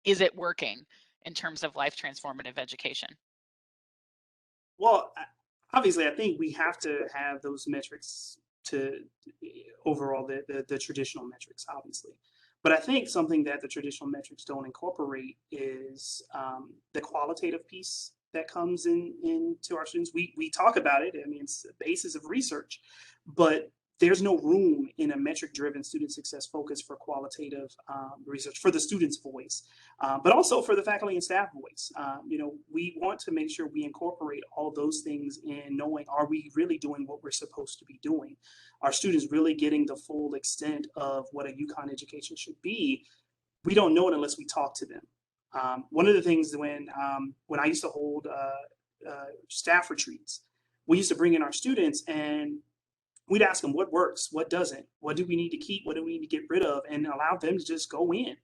is it working in terms of life transformative education? Well, obviously, I think we have to have those metrics to overall the traditional metrics, obviously. But I think something that the traditional metrics don't incorporate is the qualitative piece that comes into our students. We talk about it. I mean, it's the basis of research, but there's no room in a metric-driven student success focus for qualitative research, for the student's voice, but also for the faculty and staff voice. We want to make sure we incorporate all those things in knowing, are we really doing what we're supposed to be doing? Are students really getting the full extent of what a Uconn education should be? We don't know it unless we talk to them. One of the things when I used to hold staff retreats, we used to bring in our students and we'd ask them what works, what doesn't, what do we need to keep, what do we need to get rid of, and allow them to just go in.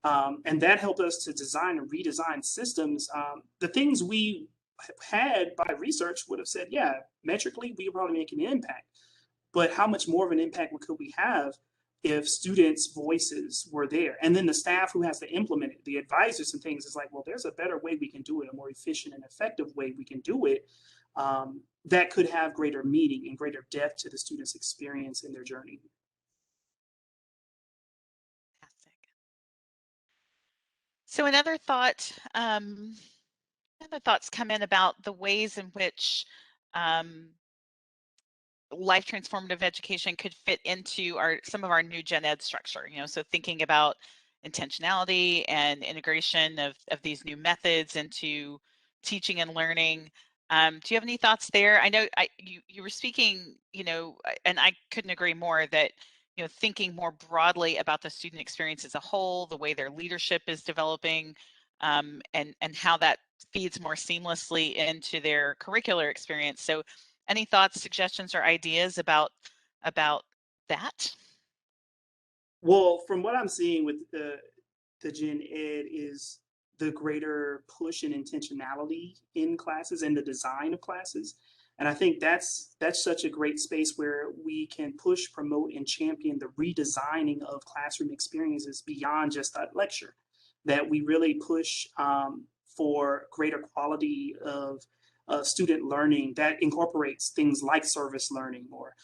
And that helped us to design and redesign systems. The things we had by research would have said, yeah, metrically, we could probably make an impact. But how much more of an impact could we have if students' voices were there? And then the staff who has to implement it, the advisors and things, is like, well, there's a better way we can do it, a more efficient and effective way we can do it. That could have greater meaning and greater depth to the student's experience in their journey. Fantastic. So another thoughts come in about the ways in which life transformative education could fit into some of our new gen ed structure. So thinking about intentionality and integration of these new methods into teaching and learning. Do you have any thoughts there? I know you were speaking, and I couldn't agree more that, thinking more broadly about the student experience as a whole, the way their leadership is developing, and how that feeds more seamlessly into their curricular experience. So any thoughts, suggestions, or ideas about that? Well, from what I'm seeing with the gen ed is the greater push and intentionality in classes and the design of classes. And I think that's such a great space where we can push, promote, and champion the redesigning of classroom experiences beyond just that lecture, that we really push for greater quality of student learning that incorporates things like service learning or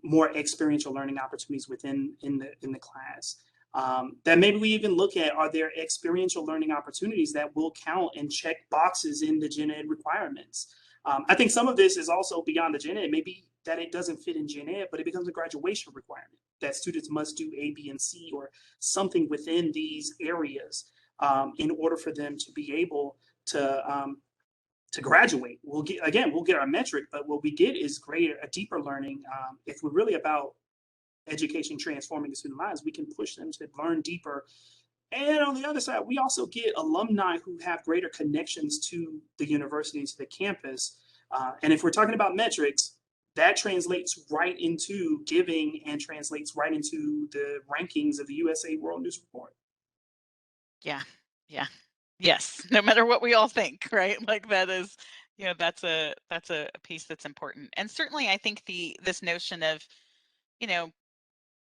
more experiential learning opportunities within in the class. That maybe we even look at, are there experiential learning opportunities that will count and check boxes in the gen ed requirements? I think some of this is also beyond the gen ed, maybe that it doesn't fit in gen ed, but it becomes a graduation requirement that students must do A, B, and C or something within these areas in order for them to be able to graduate. We'll get our metric, but what we get is a deeper learning. If we're really about education transforming the student lives, we can push them to learn deeper. And on the other side, we also get alumni who have greater connections to the university and to the campus. And if we're talking about metrics, that translates right into giving and translates right into the rankings of the USA World News Report. Yeah. Yes. No matter what we all think, right? Like that is, that's a piece that's important. And certainly I think this notion of,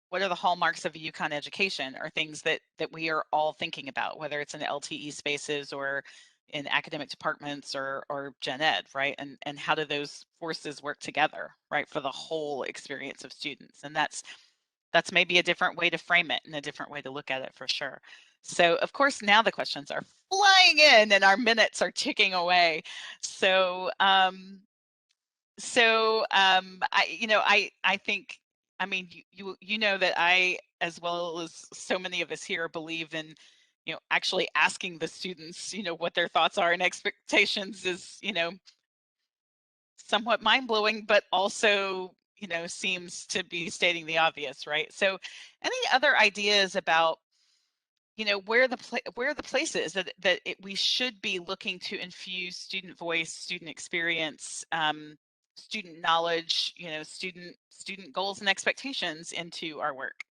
what are the hallmarks of a Uconn education are things that we are all thinking about, whether it's in LTE spaces or in academic departments or gen ed, right? And how do those forces work together, right, for the whole experience of students? And that's maybe a different way to frame it and a different way to look at it for sure. So of course, now the questions are flying in and our minutes are ticking away. So I think, I mean, you know that I, as well as so many of us here, believe in, actually asking the students, what their thoughts are and expectations is, somewhat mind-blowing, but also, seems to be stating the obvious, right? So any other ideas about, where the places that we should be looking to infuse student voice, student experience, student knowledge, student goals and expectations into our work?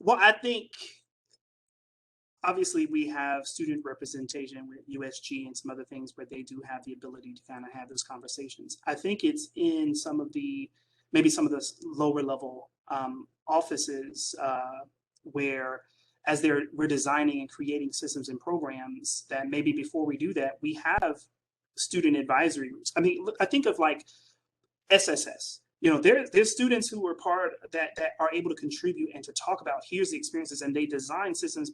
Well, I think obviously we have student representation with USG and some other things where they do have the ability to kind of have those conversations. I think it's in maybe some of the lower level offices where as we're designing and creating systems and programs that maybe before we do that, we have student advisory groups. I mean, I think of like SSS. There's students who are part that are able to contribute and to talk about here's the experiences, and they design systems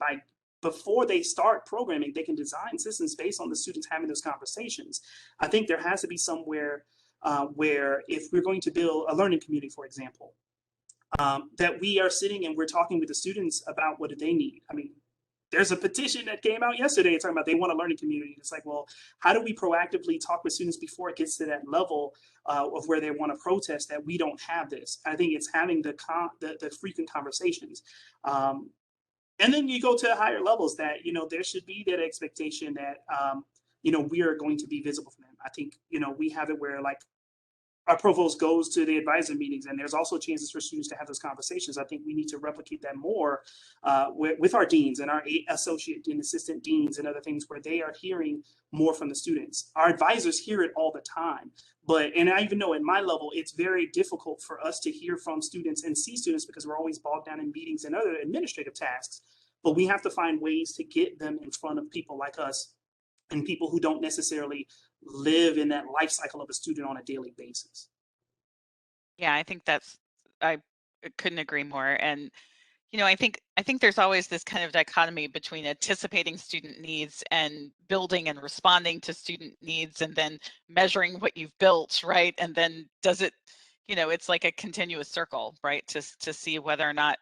before they start programming, they can design systems based on the students having those conversations. I think there has to be somewhere where if we're going to build a learning community, for example, that we are sitting and we're talking with the students about what do they need. I mean, there's a petition that came out yesterday talking about they want a learning community. It's like, well, how do we proactively talk with students before it gets to that level of where they want to protest that we don't have this? I think it's having the frequent conversations. And then you go to higher levels that, there should be that expectation that, we are going to be visible for them. I think, we have it where like our provost goes to the advisor meetings and there's also chances for students to have those conversations. I think we need to replicate that more with our deans and our associate and assistant deans and other things where they are hearing more from the students. Our advisors hear it all the time, and I even know at my level, it's very difficult for us to hear from students and see students because we're always bogged down in meetings and other administrative tasks, but we have to find ways to get them in front of people like us and people who don't necessarily live in that life cycle of a student on a daily basis. Yeah, I think I couldn't agree more. And, I think there's always this kind of dichotomy between anticipating student needs and building and responding to student needs and then measuring what you've built, right? And then does it, it's like a continuous circle, right? To see whether or not,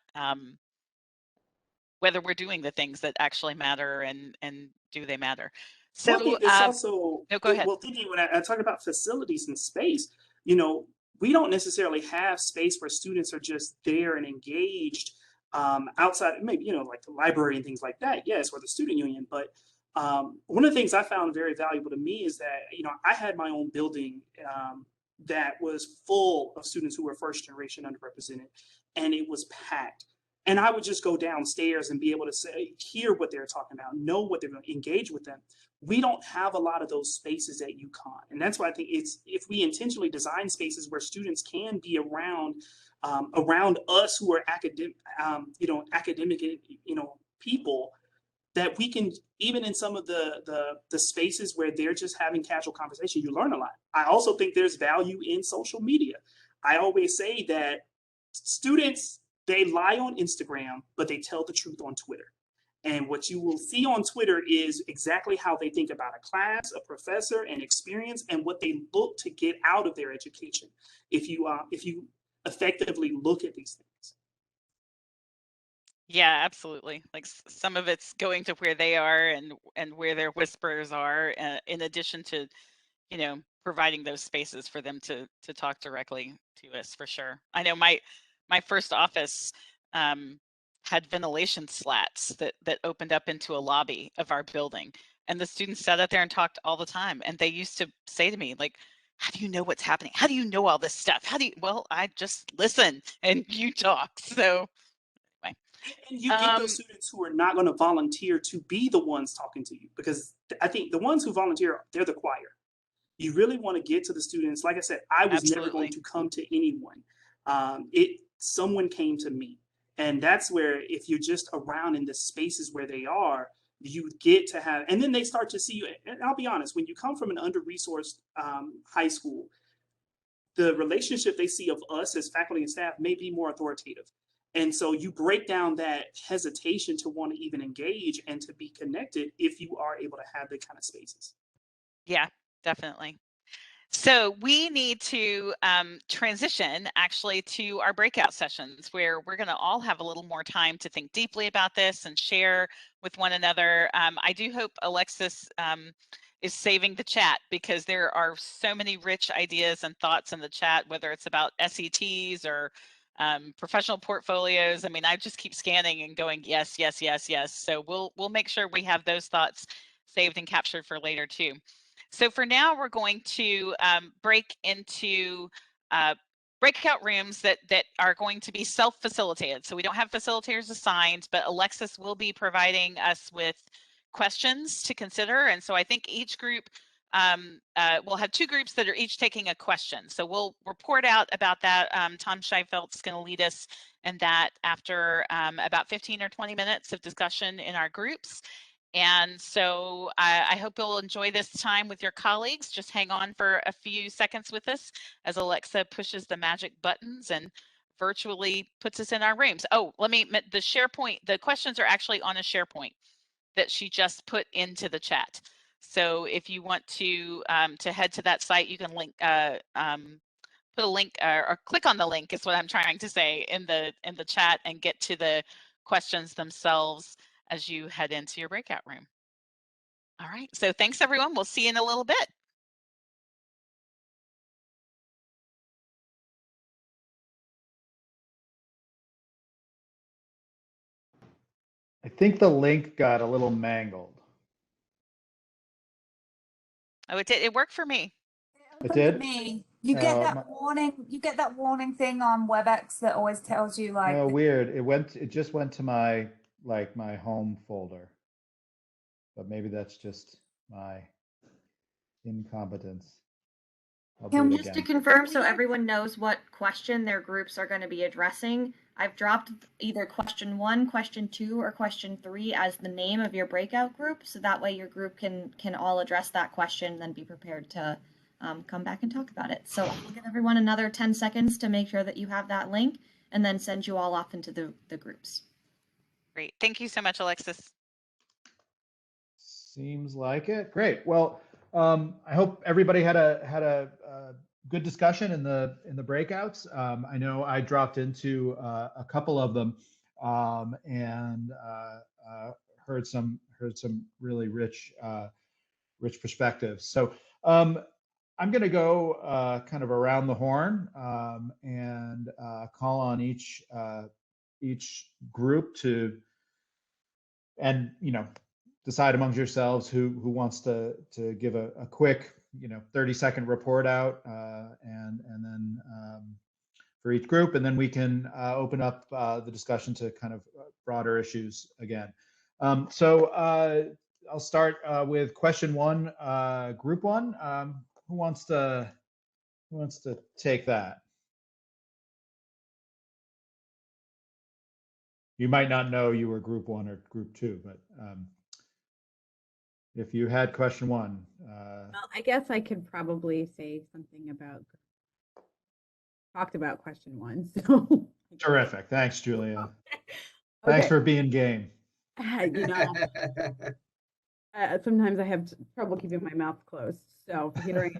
whether we're doing the things that actually matter and do they matter. So well, I think it's also, no, go ahead. Well, thinking when I talk about facilities and space, we don't necessarily have space where students are just there and engaged outside, maybe, like the library and things like that, yes, or the student union. But one of the things I found very valuable to me is that, I had my own building that was full of students who were first generation underrepresented, and it was packed. And I would just go downstairs and be able to hear what they're talking about, know what they're going to engage with them. We don't have a lot of those spaces at Uconn. And that's why I think if we intentionally design spaces where students can be around us who are academic, people, that we can, even in some of the spaces where they're just having casual conversation, you learn a lot. I also think there's value in social media. I always say that students, they lie on Instagram, but they tell the truth on Twitter. And what you will see on Twitter is exactly how they think about a class, a professor, an experience, and what they look to get out of their education. If you effectively look at these things. Yeah, absolutely. Like some of it's going to where they are and where their whispers are, in addition to, providing those spaces for them to talk directly to us, for sure. I know my first office had ventilation slats that opened up into a lobby of our building, and the students sat out there and talked all the time. And they used to say to me, like, how do you know what's happening? How do you know all this stuff? Well, I just listen and you talk. So anyway. And you get those students who are not going to volunteer to be the ones talking to you, because I think the ones who volunteer, they're the choir. You really want to get to the students. Like I said, I was never going to come to anyone. Someone came to me. And that's where, if you're just around in the spaces where they are, you get to have, and then they start to see you. And I'll be honest, when you come from an under-resourced high school, the relationship they see of us as faculty and staff may be more authoritative. And so you break down that hesitation to want to even engage and to be connected if you are able to have the kind of spaces. Yeah, definitely. So we need to transition actually to our breakout sessions, where we're going to all have a little more time to think deeply about this and share with one another. I do hope Alexis is saving the chat, because there are so many rich ideas and thoughts in the chat, whether it's about SETs or professional portfolios. I mean, I just keep scanning and going, yes, yes, yes, yes. So we'll make sure we have those thoughts saved and captured for later too. So for now, we're going to break into breakout rooms that are going to be self-facilitated. So we don't have facilitators assigned, but Alexis will be providing us with questions to consider. And so I think each group, we'll have two groups that are each taking a question. So we'll report out about that. Tom Scheifelt's going to lead us in that after about 15 or 20 minutes of discussion in our groups. And so I hope you'll enjoy this time with your colleagues. Just hang on for a few seconds with us as Alexa pushes the magic buttons and virtually puts us in our rooms. Oh, the SharePoint, the questions are actually on a SharePoint that she just put into the chat. So if you want to head to that site, you can link, put a link or click on the link is what I'm trying to say in the chat, and get to the questions themselves as you head into your breakout room. All right, so thanks everyone. We'll see you in a little bit. I think the link got a little mangled. Oh, it did. It worked for me. It did? Me. You get that warning. You get that warning thing on WebEx that always tells you like. No, weird. It just went to my home folder. But maybe that's just my incompetence. I'll do it Just to again. confirm, so everyone knows what question their groups are going to be addressing, I've dropped either question 1, question 2, or question 3 as the name of your breakout group, so that way your group can all address that question and then be prepared to come back and talk about it. So I'll give everyone another 10 seconds to make sure that you have that link, and then send you all off into the groups. Great. Thank you so much, Alexis. Seems like it. Great. Well, I hope everybody had a good discussion in the breakouts. I know I dropped into a couple of them and heard some really rich perspectives. So I'm going to go kind of around the horn and call on each group to, and decide amongst yourselves who wants to give a quick 30-second report out and then for each group, and then we can open up the discussion to kind of broader issues again. So I'll start with question 1, group 1. Who wants to take that? You might not know you were group 1 or group 2, but if you had question one. Well, I guess I could probably say something about, talked about question one. So Terrific. Thanks, Julia. Okay. Thanks for being game. You know, sometimes I have trouble keeping my mouth closed. So hearing.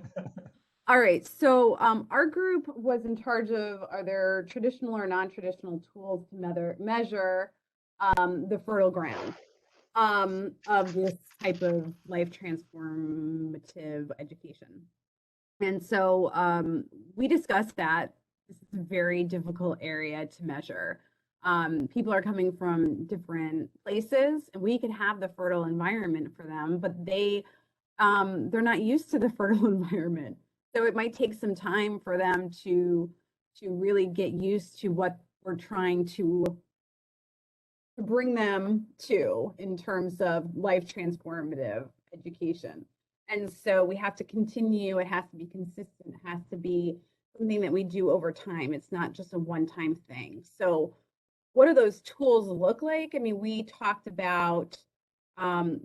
All right. So our group was in charge of, are there traditional or non-traditional tools to measure the fertile ground of this type of life transformative education. And so we discussed that this is a very difficult area to measure. People are coming from different places, and we could have the fertile environment for them, but they're not used to the fertile environment. So it might take some time for them to really get used to what we're trying to bring them to in terms of life transformative education. And so we have to continue, it has to be consistent, it has to be something that we do over time. It's not just a one-time thing. So what do those tools look like? I mean, we talked about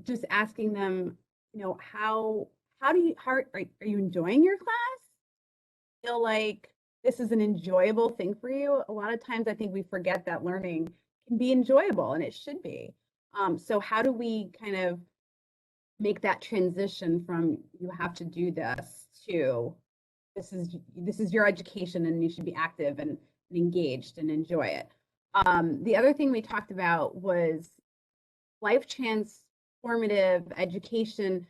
just asking them, you know, how are you enjoying your class? Feel like this is an enjoyable thing for you? A lot of times I think we forget that learning can be enjoyable, and it should be. So how do we kind of make that transition from you have to do this to this is your education and you should be active and engaged and enjoy it. The other thing we talked about was life transformative education.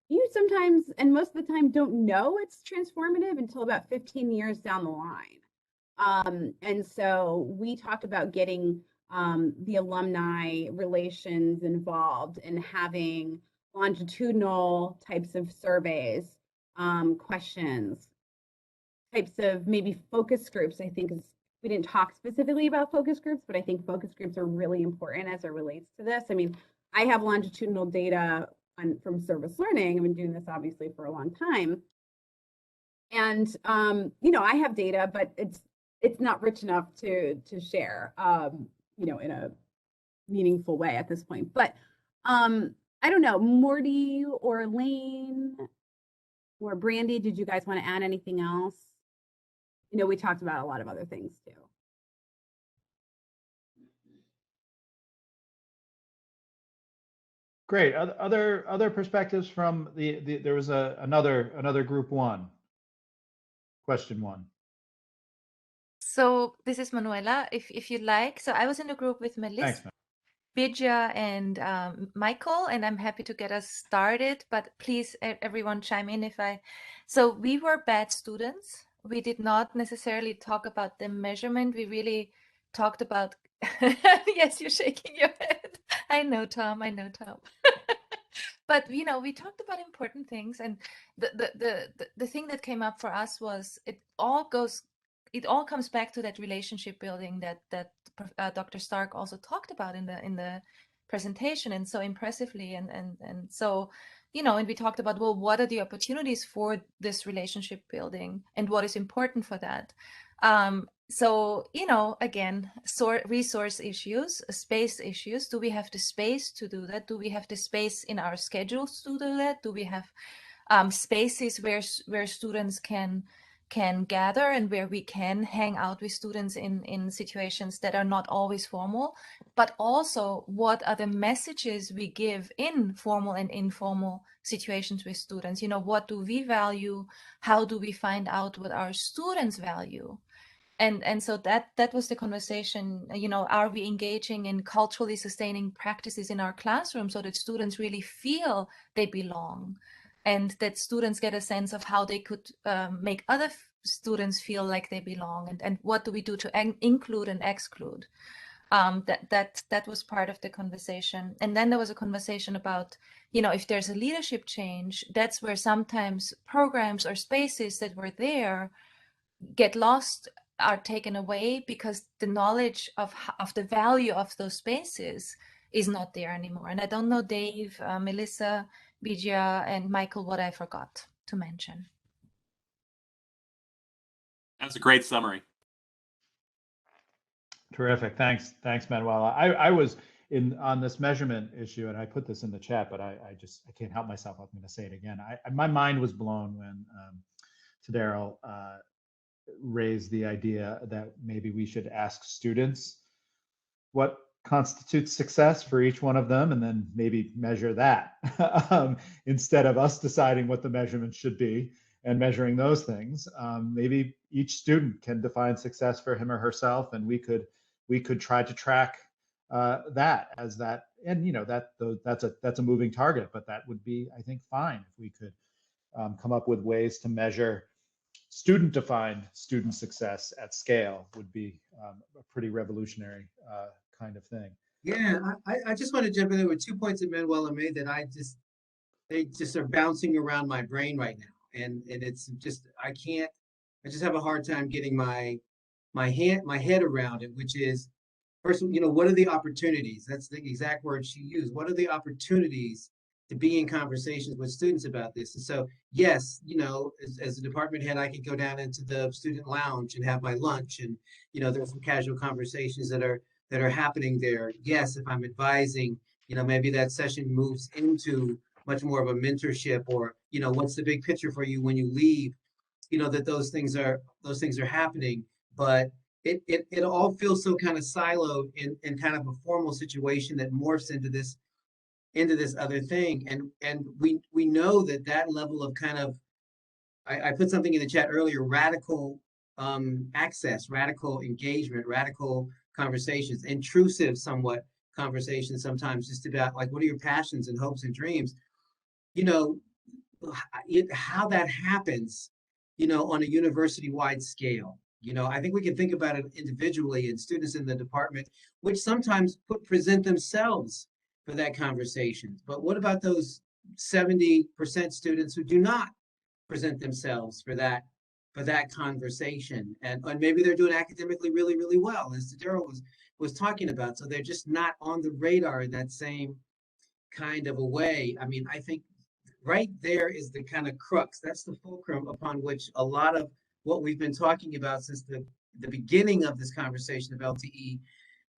You sometimes, and most of the time, don't know it's transformative until about 15 years down the line. And so we talked about getting the alumni relations involved and having longitudinal types of surveys, questions, types of maybe focus groups. I think we didn't talk specifically about focus groups, but I think focus groups are really important as it relates to this. I mean, I have longitudinal data from service learning. I've been doing this obviously for a long time. And, you know, I have data, but it's not rich enough to share, you know, in a meaningful way at this point. But I don't know, Morty or Elaine or Brandy, did you guys want to add anything else? You know, we talked about a lot of other things too. Great. Other perspectives from there was another group one. Question one. So this is Manuela, if you'd like. So I was in a group with Melissa, Thanks, man. Vidya, and Michael, and I'm happy to get us started, but please everyone chime in if I... So we were bad students. We did not necessarily talk about the measurement. We really talked about... Yes, you're shaking your head. I know, Tom. But you know, we talked about important things, and the thing that came up for us was it all comes back to that relationship building that Dr. Stark also talked about in the presentation, and so impressively, and so, you know, and we talked about, well, what are the opportunities for this relationship building and what is important for that. So, you know, again, resource issues, space issues. Do we have the space to do that? Do we have the space in our schedules to do that? Do we have spaces where students can gather and where we can hang out with students in situations that are not always formal? But also, what are the messages we give in formal and informal situations with students? You know, what do we value? How do we find out what our students value? And so that was the conversation. You know, are we engaging in culturally sustaining practices in our classroom so that students really feel they belong, and that students get a sense of how they could make other students feel like they belong, and what do we do to include and exclude? That was part of the conversation. And then there was a conversation about, you know, if there's a leadership change, that's where sometimes programs or spaces that were there get lost, are taken away, because the knowledge of the value of those spaces is not there anymore. And I don't know, Dave, Melissa, Vidya, and Michael, what I forgot to mention. That's a great summary. Terrific. Thanks, Manuela. I was, on this measurement issue, and I put this in the chat, but I can't help myself. I'm going to say it again. My mind was blown when Tadarrayl raised the idea that maybe we should ask students what constitutes success for each one of them, and then maybe measure that instead of us deciding what the measurement should be and measuring those things. Maybe each student can define success for him or herself, and we could try to track that as that. And that's a moving target, but that would be, I think, fine if we could come up with ways to measure student-defined student success at scale. Would be a pretty revolutionary kind of thing. Yeah, I just want to jump in. There were 2 points that Manuela made that they just are bouncing around my brain right now, and it's just I just have a hard time getting my head around it. Which is, first, what are the opportunities? That's the exact word she used. What are the opportunities to be in conversations with students about this? And so, yes, as a department head, I could go down into the student lounge and have my lunch, and there's some casual conversations that are happening there. Yes, if I'm advising, maybe that session moves into much more of a mentorship, or what's the big picture for you when you leave, that those things are happening. But it all feels so kind of siloed in kind of a formal situation that morphs into this other thing. And we know that level of kind of, I put something in the chat earlier, radical access, radical engagement, radical conversations, intrusive somewhat conversations sometimes, just about like, what are your passions and hopes and dreams? How that happens, on a university-wide scale. I think we can think about it individually, and students in the department, which sometimes present themselves for that conversation. But what about those 70% students who do not present themselves for that conversation? And maybe they're doing academically really, really well, as Darrell was talking about. So they're just not on the radar in that same kind of a way. I mean, I think right there is the kind of crux. That's the fulcrum upon which a lot of what we've been talking about since the beginning of this conversation of LTE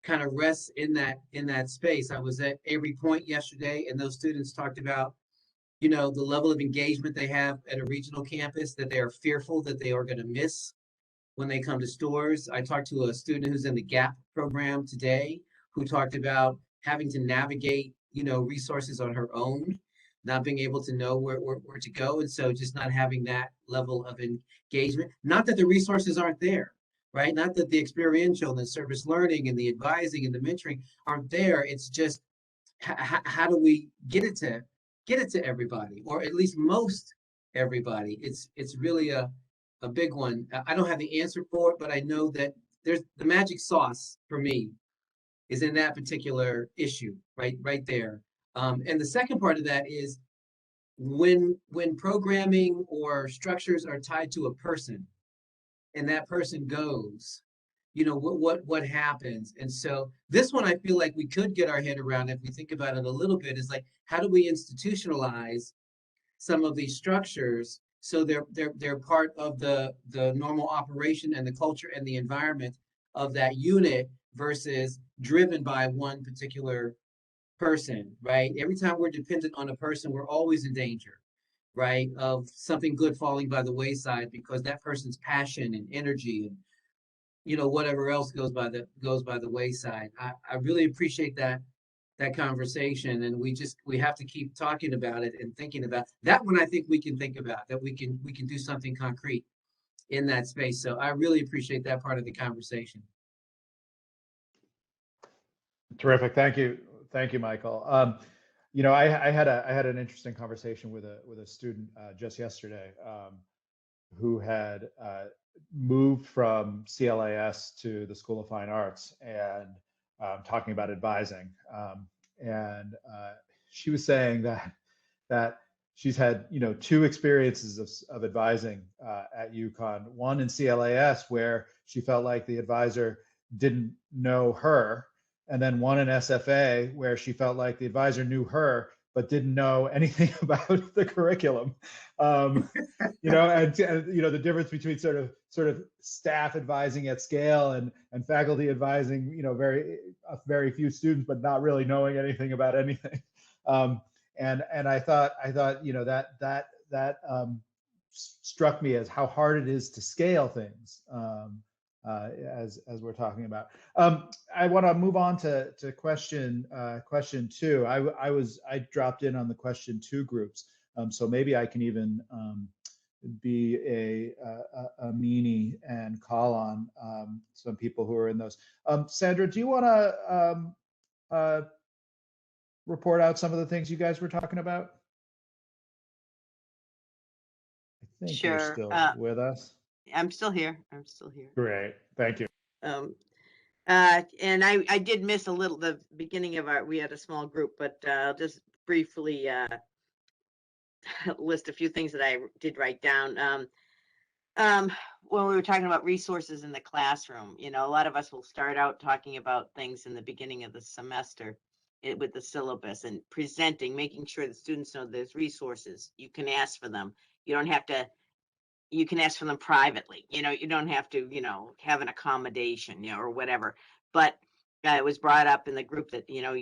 kind of rests in that space. I was at Avery Point yesterday, and those students talked about, the level of engagement they have at a regional campus that they are fearful that they are going to miss when they come to stores. I talked to a student who's in the GAP program today who talked about having to navigate, resources on her own, not being able to know where to go. And so just not having that level of engagement. Not that the resources aren't there, right? Not that the experiential and the service learning and the advising and the mentoring aren't there. It's just how do we get it to everybody, or at least most everybody? It's really a big one. I don't have the answer for it, but I know that there's the magic sauce for me is in that particular issue, right there. And the second part of that is when programming or structures are tied to a person, and that person goes, what happens? And so this one, I feel like we could get our head around if we think about it a little bit, is like, how do we institutionalize some of these structures so they're part of the normal operation and the culture and the environment of that unit versus driven by one particular person, right? Every time we're dependent on a person, we're always in danger, right, of something good falling by the wayside because that person's passion and energy and whatever else goes by the wayside. I really appreciate that conversation, and we have to keep talking about it and thinking about that one. I think we can think about that. We can do something concrete in that space. So I really appreciate that part of the conversation. Terrific. Thank you, Michael. I had an interesting conversation with a student just yesterday who had moved from CLAS to the School of Fine Arts, and talking about advising. And she was saying that she's had 2 experiences of advising at Uconn. One in CLAS where she felt like the advisor didn't know her, and then one in SFA where she felt like the advisor knew her but didn't know anything about the curriculum. You know, and you know, the difference between sort of staff advising at scale and faculty advising, you know, very few students, but not really knowing anything about anything. And I thought, you know, that struck me as how hard it is to scale things, as we're talking about. I want to move on to question 2. I dropped in on the question 2 groups, so maybe I can even be a meanie and call on some people who are in those. Sandra, do you want to report out some of the things you guys were talking about? I think you're Sure. still with us. I'm still here. Great, thank you. And I did miss the beginning of we had a small group, but I'll just briefly list a few things that I did write down. When we were talking about resources in the classroom, you know, a lot of us will start out talking about things in the beginning of the semester with the syllabus and presenting, making sure the students know there's resources. You can ask for them. You don't have to, you can ask for them privately. You know, you don't have to, you know, have an accommodation, you know, or whatever. But it was brought up in the group that, you know,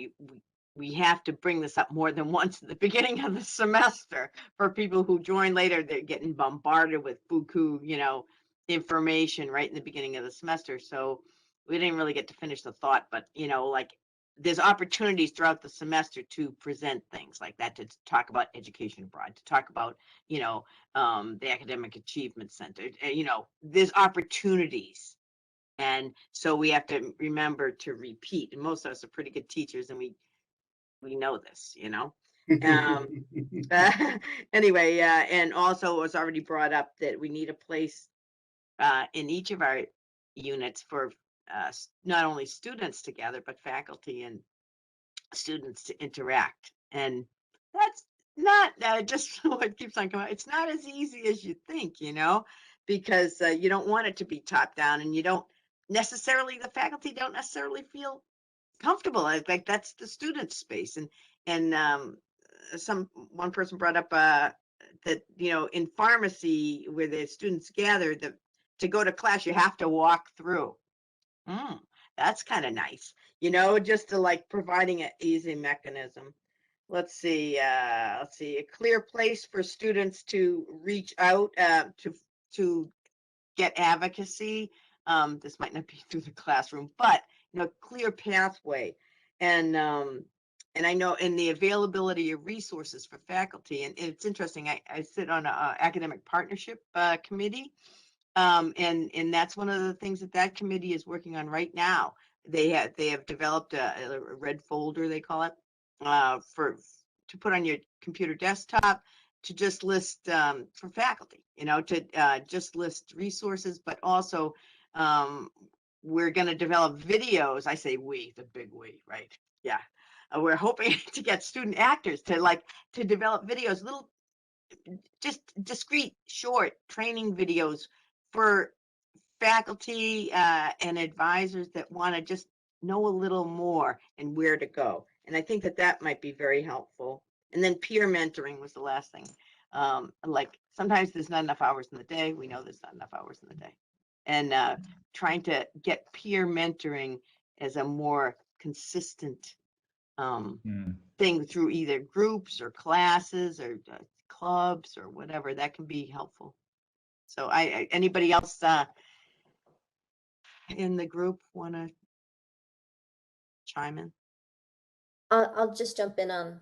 we have to bring this up more than once at the beginning of the semester. For people who join later, they're getting bombarded with buku, you know, information right in the beginning of the semester. So we didn't really get to finish the thought, but, you know, like there's opportunities throughout the semester to present things like that, to talk about education abroad, to talk about, you know, the Academic Achievement Center. You know, there's opportunities. And so we have to remember to repeat. And most of us are pretty good teachers, and we know this, you know. Anyway, and also it was already brought up that we need a place in each of our units for not only students together, but faculty and students to interact. And that's not just what keeps on coming. It's not as easy as you think, you know, because you don't want it to be top down, and you don't necessarily, the faculty don't necessarily feel comfortable. Like that's the student space. And one person brought up that, you know, in pharmacy where the students gather, to go to class, you have to walk through. That's kind of nice, you know, just to like providing an easy mechanism. Let's see, a clear place for students to reach out to get advocacy. This might not be through the classroom, but, you know, clear pathway. And I know in the availability of resources for faculty, and it's interesting, I sit on an academic partnership committee, and that's one of the things that committee is working on right now. They have developed a red folder, they call it, to put on your computer desktop, to just list for faculty, you know, to just list resources, but also we're going to develop videos. I say we, the big we, right? Yeah. We're hoping to get student actors to develop videos, little, just discrete, short training videos for faculty and advisors that want to just know a little more and where to go. And I think that might be very helpful. And then peer mentoring was the last thing. Like sometimes there's not enough hours in the day. We know there's not enough hours in the day. And trying to get peer mentoring as a more consistent thing through either groups or classes or clubs or whatever, that can be helpful. So anybody else in the group want to chime in? I'll just jump in on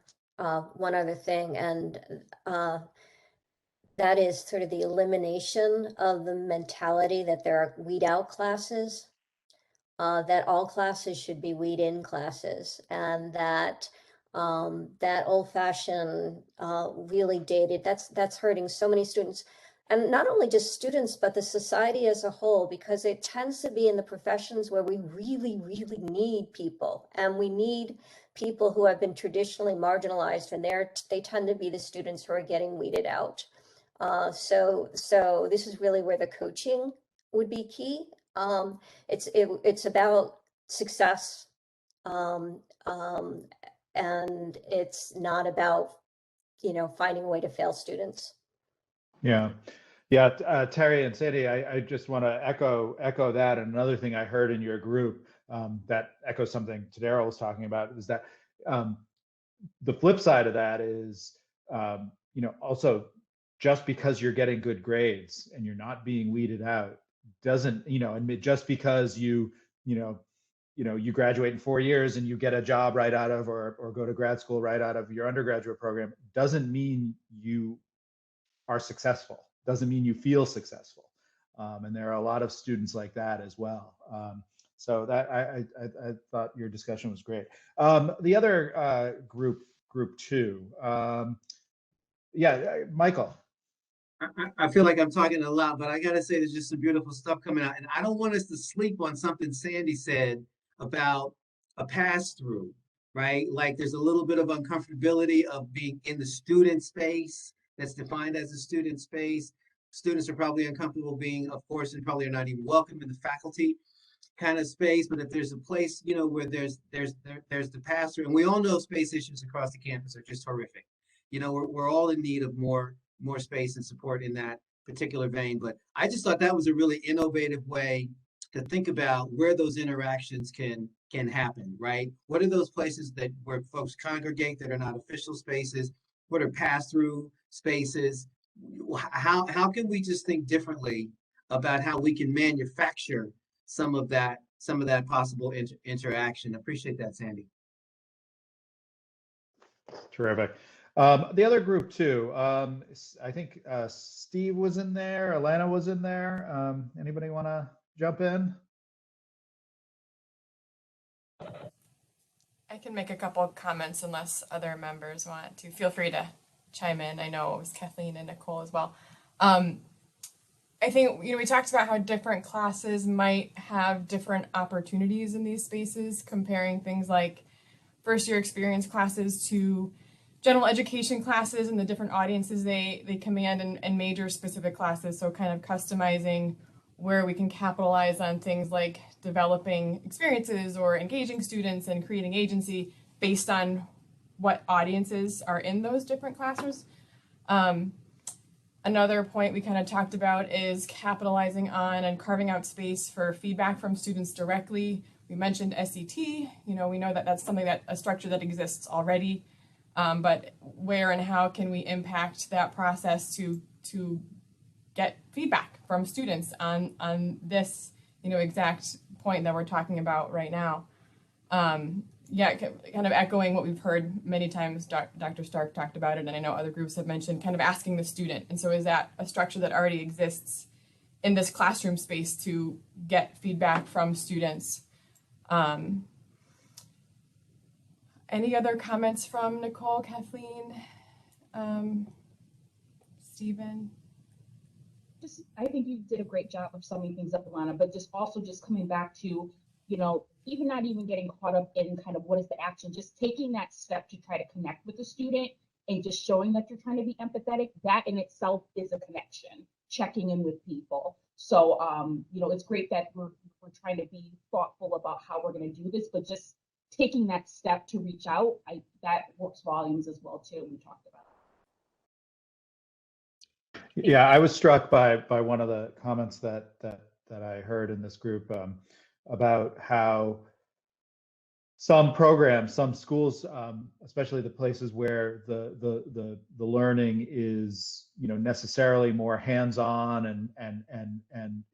one other thing, and that is sort of the elimination of the mentality that there are weed out classes, that all classes should be weed in classes, and that that old-fashioned, really dated, that's hurting so many students. And not only just students, but the society as a whole, because it tends to be in the professions where we really, really need people. And we need people who have been traditionally marginalized, and they tend to be the students who are getting weeded out. So this is really where the coaching would be key. It's about success, and it's not about, finding a way to fail students. Yeah. Yeah, Terry and Sandy, I just want to echo that. And another thing I heard in your group that echoes something Tadarrayl was talking about is that the flip side of that is, also just because you're getting good grades and you're not being weeded out doesn't, and just because you graduate in 4 years and you get a job right out of, or go to grad school right out of your undergraduate program, doesn't mean you are successful, doesn't mean you feel successful. And there are a lot of students like that as well. So that I thought your discussion was great. The other group two, yeah, Michael. I feel like I'm talking a lot, but I gotta say there's just some beautiful stuff coming out. And I don't want us to sleep on something Sandy said about a pass-through, right? Like there's a little bit of uncomfortability of being in the student space that's defined as a student space. Students are probably uncomfortable being, of course, and probably are not even welcome in the faculty kind of space. But if there's a place, where there's the pass-through, and we all know space issues across the campus are just horrific. We're all in need of more space and support in that particular vein. But I just thought that was a really innovative way to think about where those interactions can happen, right? What are those places where folks congregate that are not official spaces? What are pass-through spaces? How can we just think differently about how we can manufacture some of that possible interaction? Appreciate that, Sandy. Terrific. The other group too, I think Steve was in there, Alana was in there. Anybody want to jump in? I can make a couple of comments unless other members want to. Feel free to chime in. I know it was Kathleen and Nicole as well. I think, we talked about how different classes might have different opportunities in these spaces, comparing things like first year experience classes to general education classes and the different audiences they command, and major specific classes. So kind of customizing where we can capitalize on things like developing experiences or engaging students and creating agency based on what audiences are in those different classes. Another point we kind of talked about is capitalizing on and carving out space for feedback from students directly. We mentioned SET, we know that that's something a structure that exists already, but where and how can we impact that process to get feedback from students on this, exact point that we're talking about right now. Yeah, kind of echoing what we've heard many times, Dr. Stark talked about it, and I know other groups have mentioned, kind of asking the student. And so is that a structure that already exists in this classroom space to get feedback from students? Any other comments from Nicole, Kathleen, Stephen? I think you did a great job of summing things up, Alana, but just coming back to, even not even getting caught up in kind of what is the action, just taking that step to try to connect with the student and just showing that you're trying to be empathetic. That in itself is a connection, checking in with people. So, it's great that we're trying to be thoughtful about how we're going to do this, but just taking that step to reach out, that works volumes as well too. We talked about. Yeah, I was struck by one of the comments that I heard in this group about how some programs, some schools, especially the places where the learning is necessarily more hands-on and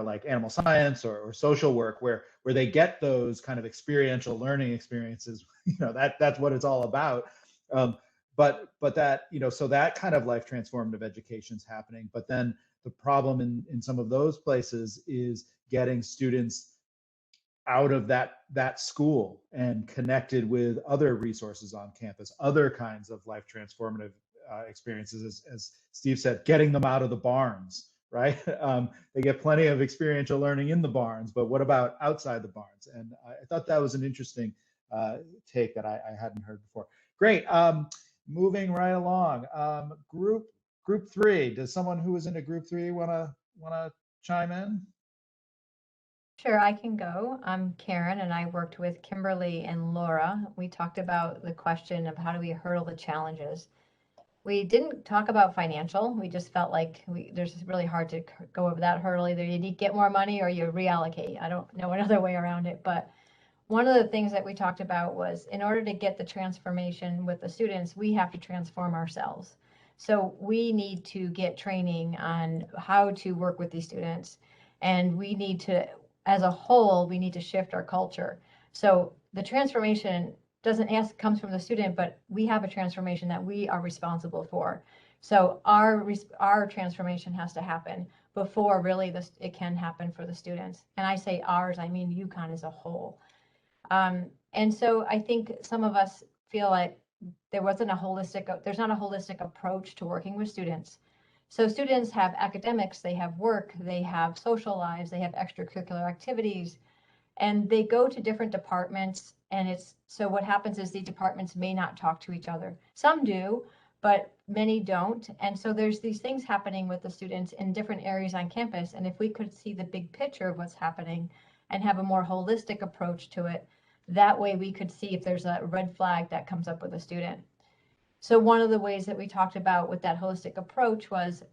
like animal science or social work, where they get those kind of experiential learning experiences. That's what it's all about. But that, so that kind of life transformative education is happening. But then the problem in some of those places is getting students out of that school and connected with other resources on campus, other kinds of life transformative experiences, as Steve said, getting them out of the barns, right? They get plenty of experiential learning in the barns, but what about outside the barns? And I thought that was an interesting take that I hadn't heard before. Great. Moving right along. Group three. Does someone who was into group three want to chime in? Sure, I can go. I'm Karen, and I worked with Kimberly and Laura. We talked about the question of how do we hurdle the challenges. We didn't talk about financial. We just felt like there's really hard to go over that hurdle. Either you need to get more money or you reallocate. I don't know another way around it. But one of the things that we talked about was in order to get the transformation with the students, we have to transform ourselves. So we need to get training on how to work with these students. And we need to, as a whole, we need to shift our culture. So the transformation comes from the student, but we have a transformation that we are responsible for. So our transformation has to happen before really it can happen for the students. And I say ours, I mean Uconn as a whole. And so I think some of us feel like there's not a holistic approach to working with students. So students have academics, they have work, they have social lives, they have extracurricular activities, and they go to different departments. And so what happens is these departments may not talk to each other. Some do, but many don't. And so there's these things happening with the students in different areas on campus. And if we could see the big picture of what's happening and have a more holistic approach to it, that way we could see if there's a red flag that comes up with a student. So one of the ways that we talked about with that holistic approach was,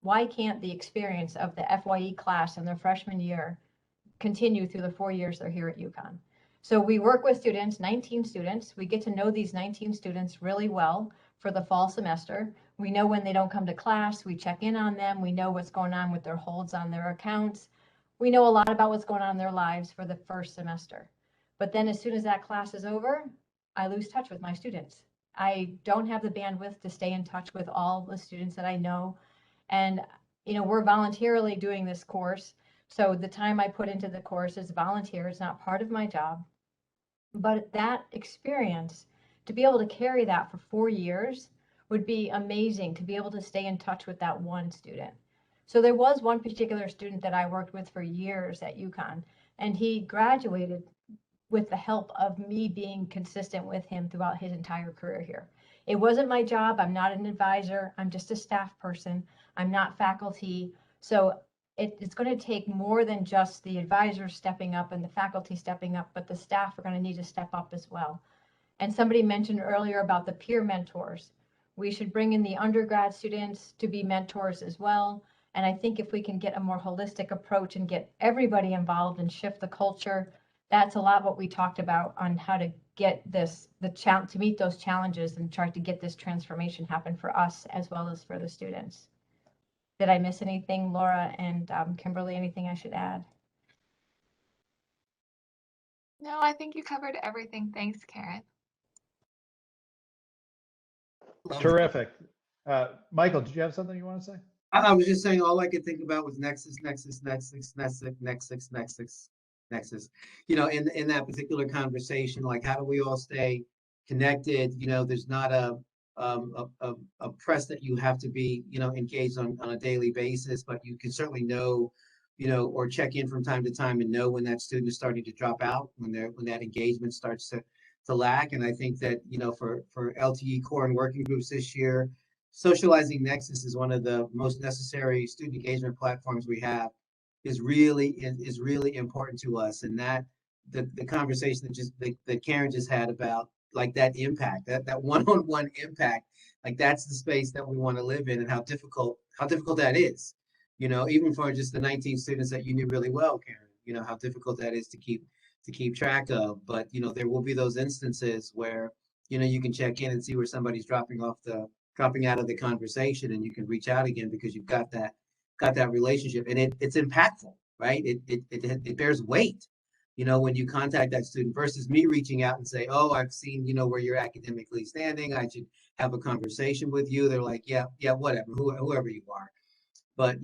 why can't the experience of the FYE class in their freshman year continue through the 4 years they're here at Uconn? So we work with students, 19 students. We get to know these 19 students really well for the fall semester. We know when they don't come to class. We check in on them. We know what's going on with their holds on their accounts. We know a lot about what's going on in their lives for the first semester. But then as soon as that class is over, I lose touch with my students. I don't have the bandwidth to stay in touch with all the students that I know. And, we're voluntarily doing this course. So the time I put into the course is volunteer. It's not part of my job. But that experience, to be able to carry that for 4 years would be amazing, to be able to stay in touch with that one student. So there was one particular student that I worked with for years at Uconn, and he graduated with the help of me being consistent with him throughout his entire career here. It wasn't my job. I'm not an advisor. I'm just a staff person. I'm not faculty. So it's going to take more than just the advisors stepping up and the faculty stepping up, but the staff are going to need to step up as well. And somebody mentioned earlier about the peer mentors. We should bring in the undergrad students to be mentors as well. And I think if we can get a more holistic approach and get everybody involved and shift the culture, that's a lot what we talked about on how to get to meet those challenges and try to get this transformation happen for us as well as for the students. Did I miss anything, Laura and Kimberly? Anything I should add? No, I think you covered everything. Thanks, Karen. Terrific. Michael, did you have something you want to say? I was just saying, all I could think about was Nexus. In that particular conversation, like, how do we all stay connected? There's not a press that you have to be, engaged on a daily basis, but you can certainly know, or check in from time to time and know when that student is starting to drop out, when that engagement starts to lack. And I think that, for LTE core and working groups this year, socializing Nexus is one of the most necessary student engagement platforms we have. Is really important to us. And that the conversation that Karen just had about, like, that impact, that one-on-one impact, like, that's the space that we want to live in, and how difficult that is, even for just the 19 students that you knew really well, Karen, how difficult that is to keep track of. But there will be those instances where you can check in and see where somebody's dropping out of the conversation, and you can reach out again because you've got that relationship, and it's impactful, right? It bears weight, when you contact that student, versus me reaching out and say, oh, I've seen, where you're academically standing, I should have a conversation with you. They're like, yeah, whatever, whoever you are. But,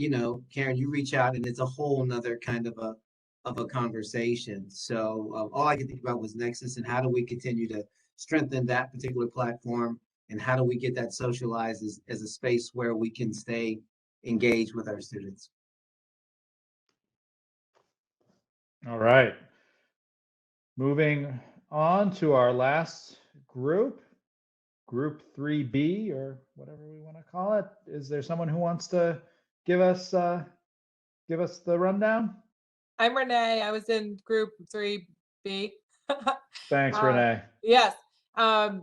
Karen, you reach out and it's a whole nother kind of a conversation. So all I could think about was Nexus, and how do we continue to strengthen that particular platform, and how do we get that socialized as a space where we can stay engaged with our students. All right. Moving on to our last group, Group 3B, or whatever we want to call it. Is there someone who wants to give us the rundown? I'm Renee. I was in group 3B. Thanks, Renee. Yes. I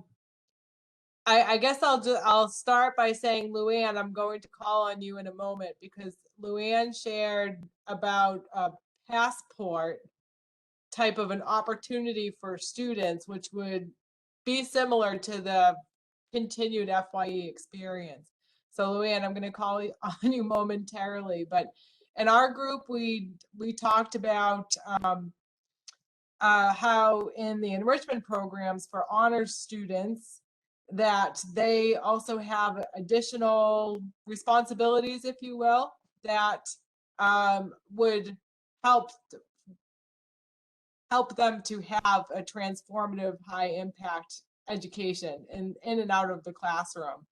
guess I'll start by saying, Luann, I'm going to call on you in a moment, because Luann shared about a passport type of an opportunity for students, which would be similar to the continued FYE experience. So Luann, I'm going to call on you momentarily, but in our group, we talked about how in the enrichment programs for honors students, that they also have additional responsibilities, if you will, that would help them to have a transformative, high impact education in and out of the classroom.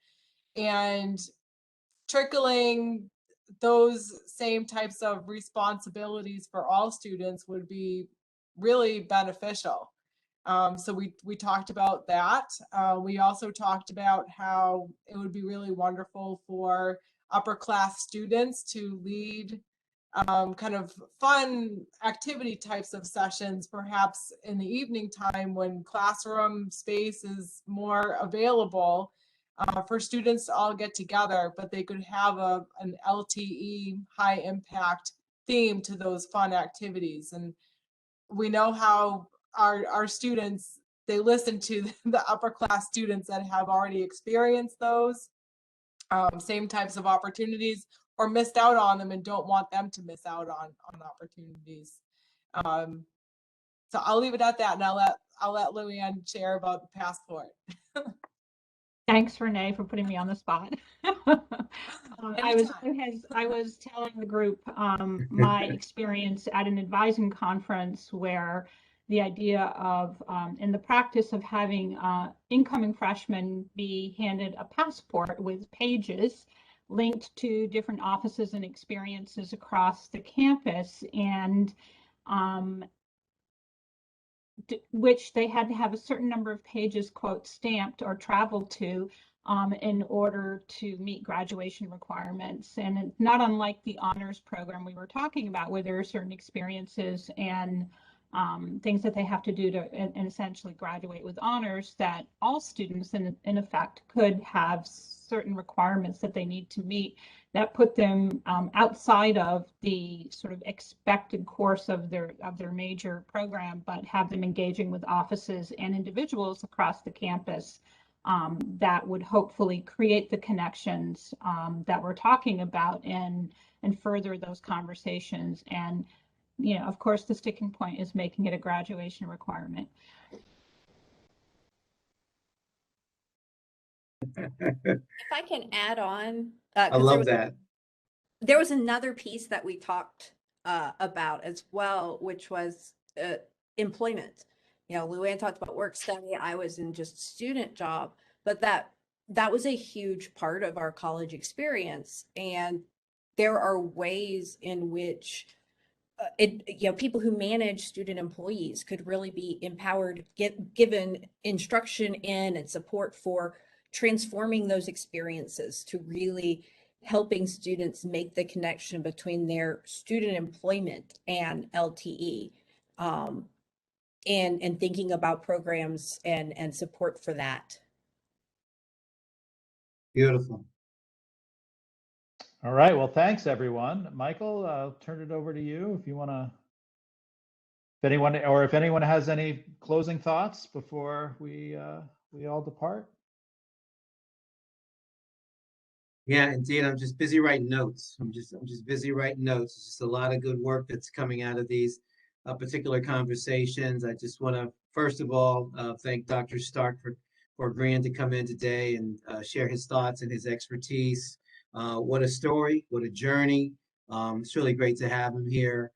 And trickling those same types of responsibilities for all students would be really beneficial. So we talked about that. We also talked about how it would be really wonderful for upper class students to lead kind of fun activity types of sessions, perhaps in the evening time when classroom space is more available, for students to all get together, but they could have an LTE high impact theme to those fun activities. And we know how our students, they listen to the upper class students that have already experienced those same types of opportunities, or missed out on them and don't want them to miss out on opportunities. So I'll leave it at that, and I'll let Luann share about the passport. Thanks, Renee, for putting me on the spot. I was telling the group my experience at an advising conference, where the idea of, in the practice of having incoming freshmen be handed a passport with pages linked to different offices and experiences across the campus, and which they had to have a certain number of pages, quote, stamped or traveled to in order to meet graduation requirements. And it's not unlike the honors program we were talking about, where there are certain experiences and things that they have to do to and essentially graduate with honors, that all students in effect could have certain requirements that they need to meet that put them outside of the sort of expected course of their major program, but have them engaging with offices and individuals across the campus that would hopefully create the connections that we're talking about, and further those conversations. And of course, the sticking point is making it a graduation requirement. If I can add on, I love that. There was another piece that we talked about as well, which was employment. Luann talked about work study. I was in just student job, but that was a huge part of our college experience. And there are ways in which people who manage student employees could really be empowered, given instruction in and support for transforming those experiences to really helping students make the connection between their student employment and LTE, and thinking about programs and support for that. Beautiful. All right. Well, thanks, everyone. Michael, I'll turn it over to you if you want to, if anyone has any closing thoughts before we all depart. Yeah, indeed. I'm just busy writing notes. I'm just busy writing notes. It's just a lot of good work that's coming out of these particular conversations. I just want to, first of all, thank Dr. Stark for agreeing to come in today and share his thoughts and his expertise. What a story, what a journey. It's really great to have him here.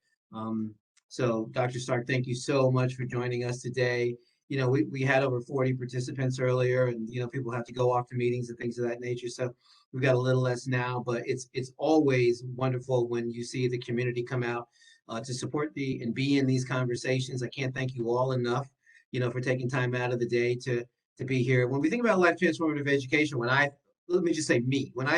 So Dr. Stark, thank you so much for joining us today. We had over 40 participants earlier, and people have to go off to meetings and things of that nature. So we've got a little less now, but it's always wonderful when you see the community come out to support and be in these conversations. I can't thank you all enough, for taking time out of the day to be here. When we think about life transformative education, when I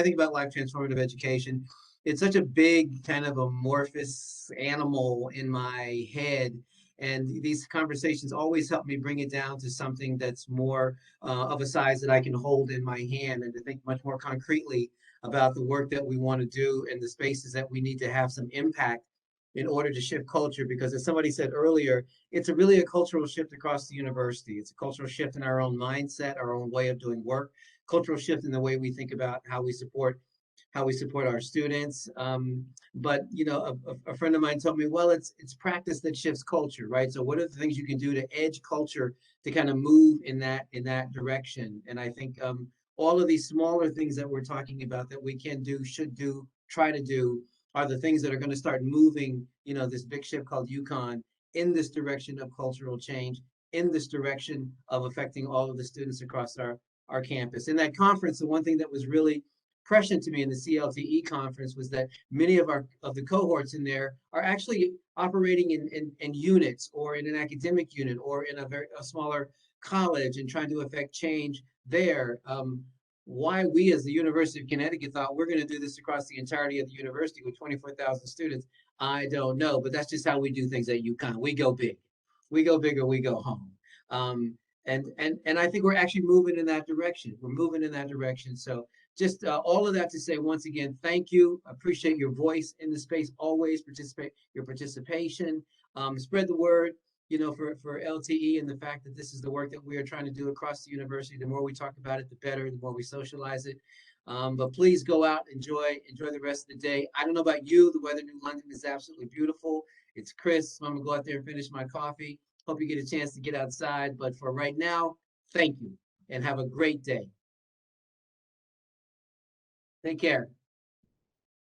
think about life transformative education, it's such a big kind of amorphous animal in my head. And these conversations always help me bring it down to something that's more of a size that I can hold in my hand, and to think much more concretely about the work that we want to do and the spaces that we need to have some impact in order to shift culture. Because as somebody said earlier, it's really a cultural shift across the university. It's a cultural shift in our own mindset, our own way of doing work, cultural shift in the way we think about how we support our students. But a friend of mine told me, well, it's practice that shifts culture, right? So what are the things you can do to edge culture to kind of move in that direction? And I think all of these smaller things that we're talking about that we can do, should do, try to do, are the things that are going to start moving, this big ship called Uconn in this direction of cultural change, in this direction of affecting all of the students across our campus. In that conference, the one thing that was really prescient to me in the CLTE conference was that many of the cohorts in there are actually operating in units, or in an academic unit, or in a smaller college, and trying to affect change there. Why we as the University of Connecticut thought we're going to do this across the entirety of the university with 24,000 students, I don't know, but that's just how we do things at UConn. We go big, we go big, or we go home. And I think we're actually moving in that direction. We're moving in that direction. So just all of that to say, once again, thank you. Appreciate your voice in the space. Always your participation. Spread the word, for LTE, and the fact that this is the work that we are trying to do across the university. The more we talk about it, the better, the more we socialize it. But please go out, enjoy the rest of the day. I don't know about you, the weather in New London is absolutely beautiful. It's crisp. I'm gonna go out there and finish my coffee. Hope you get a chance to get outside. But for right now, thank you and have a great day. Take care.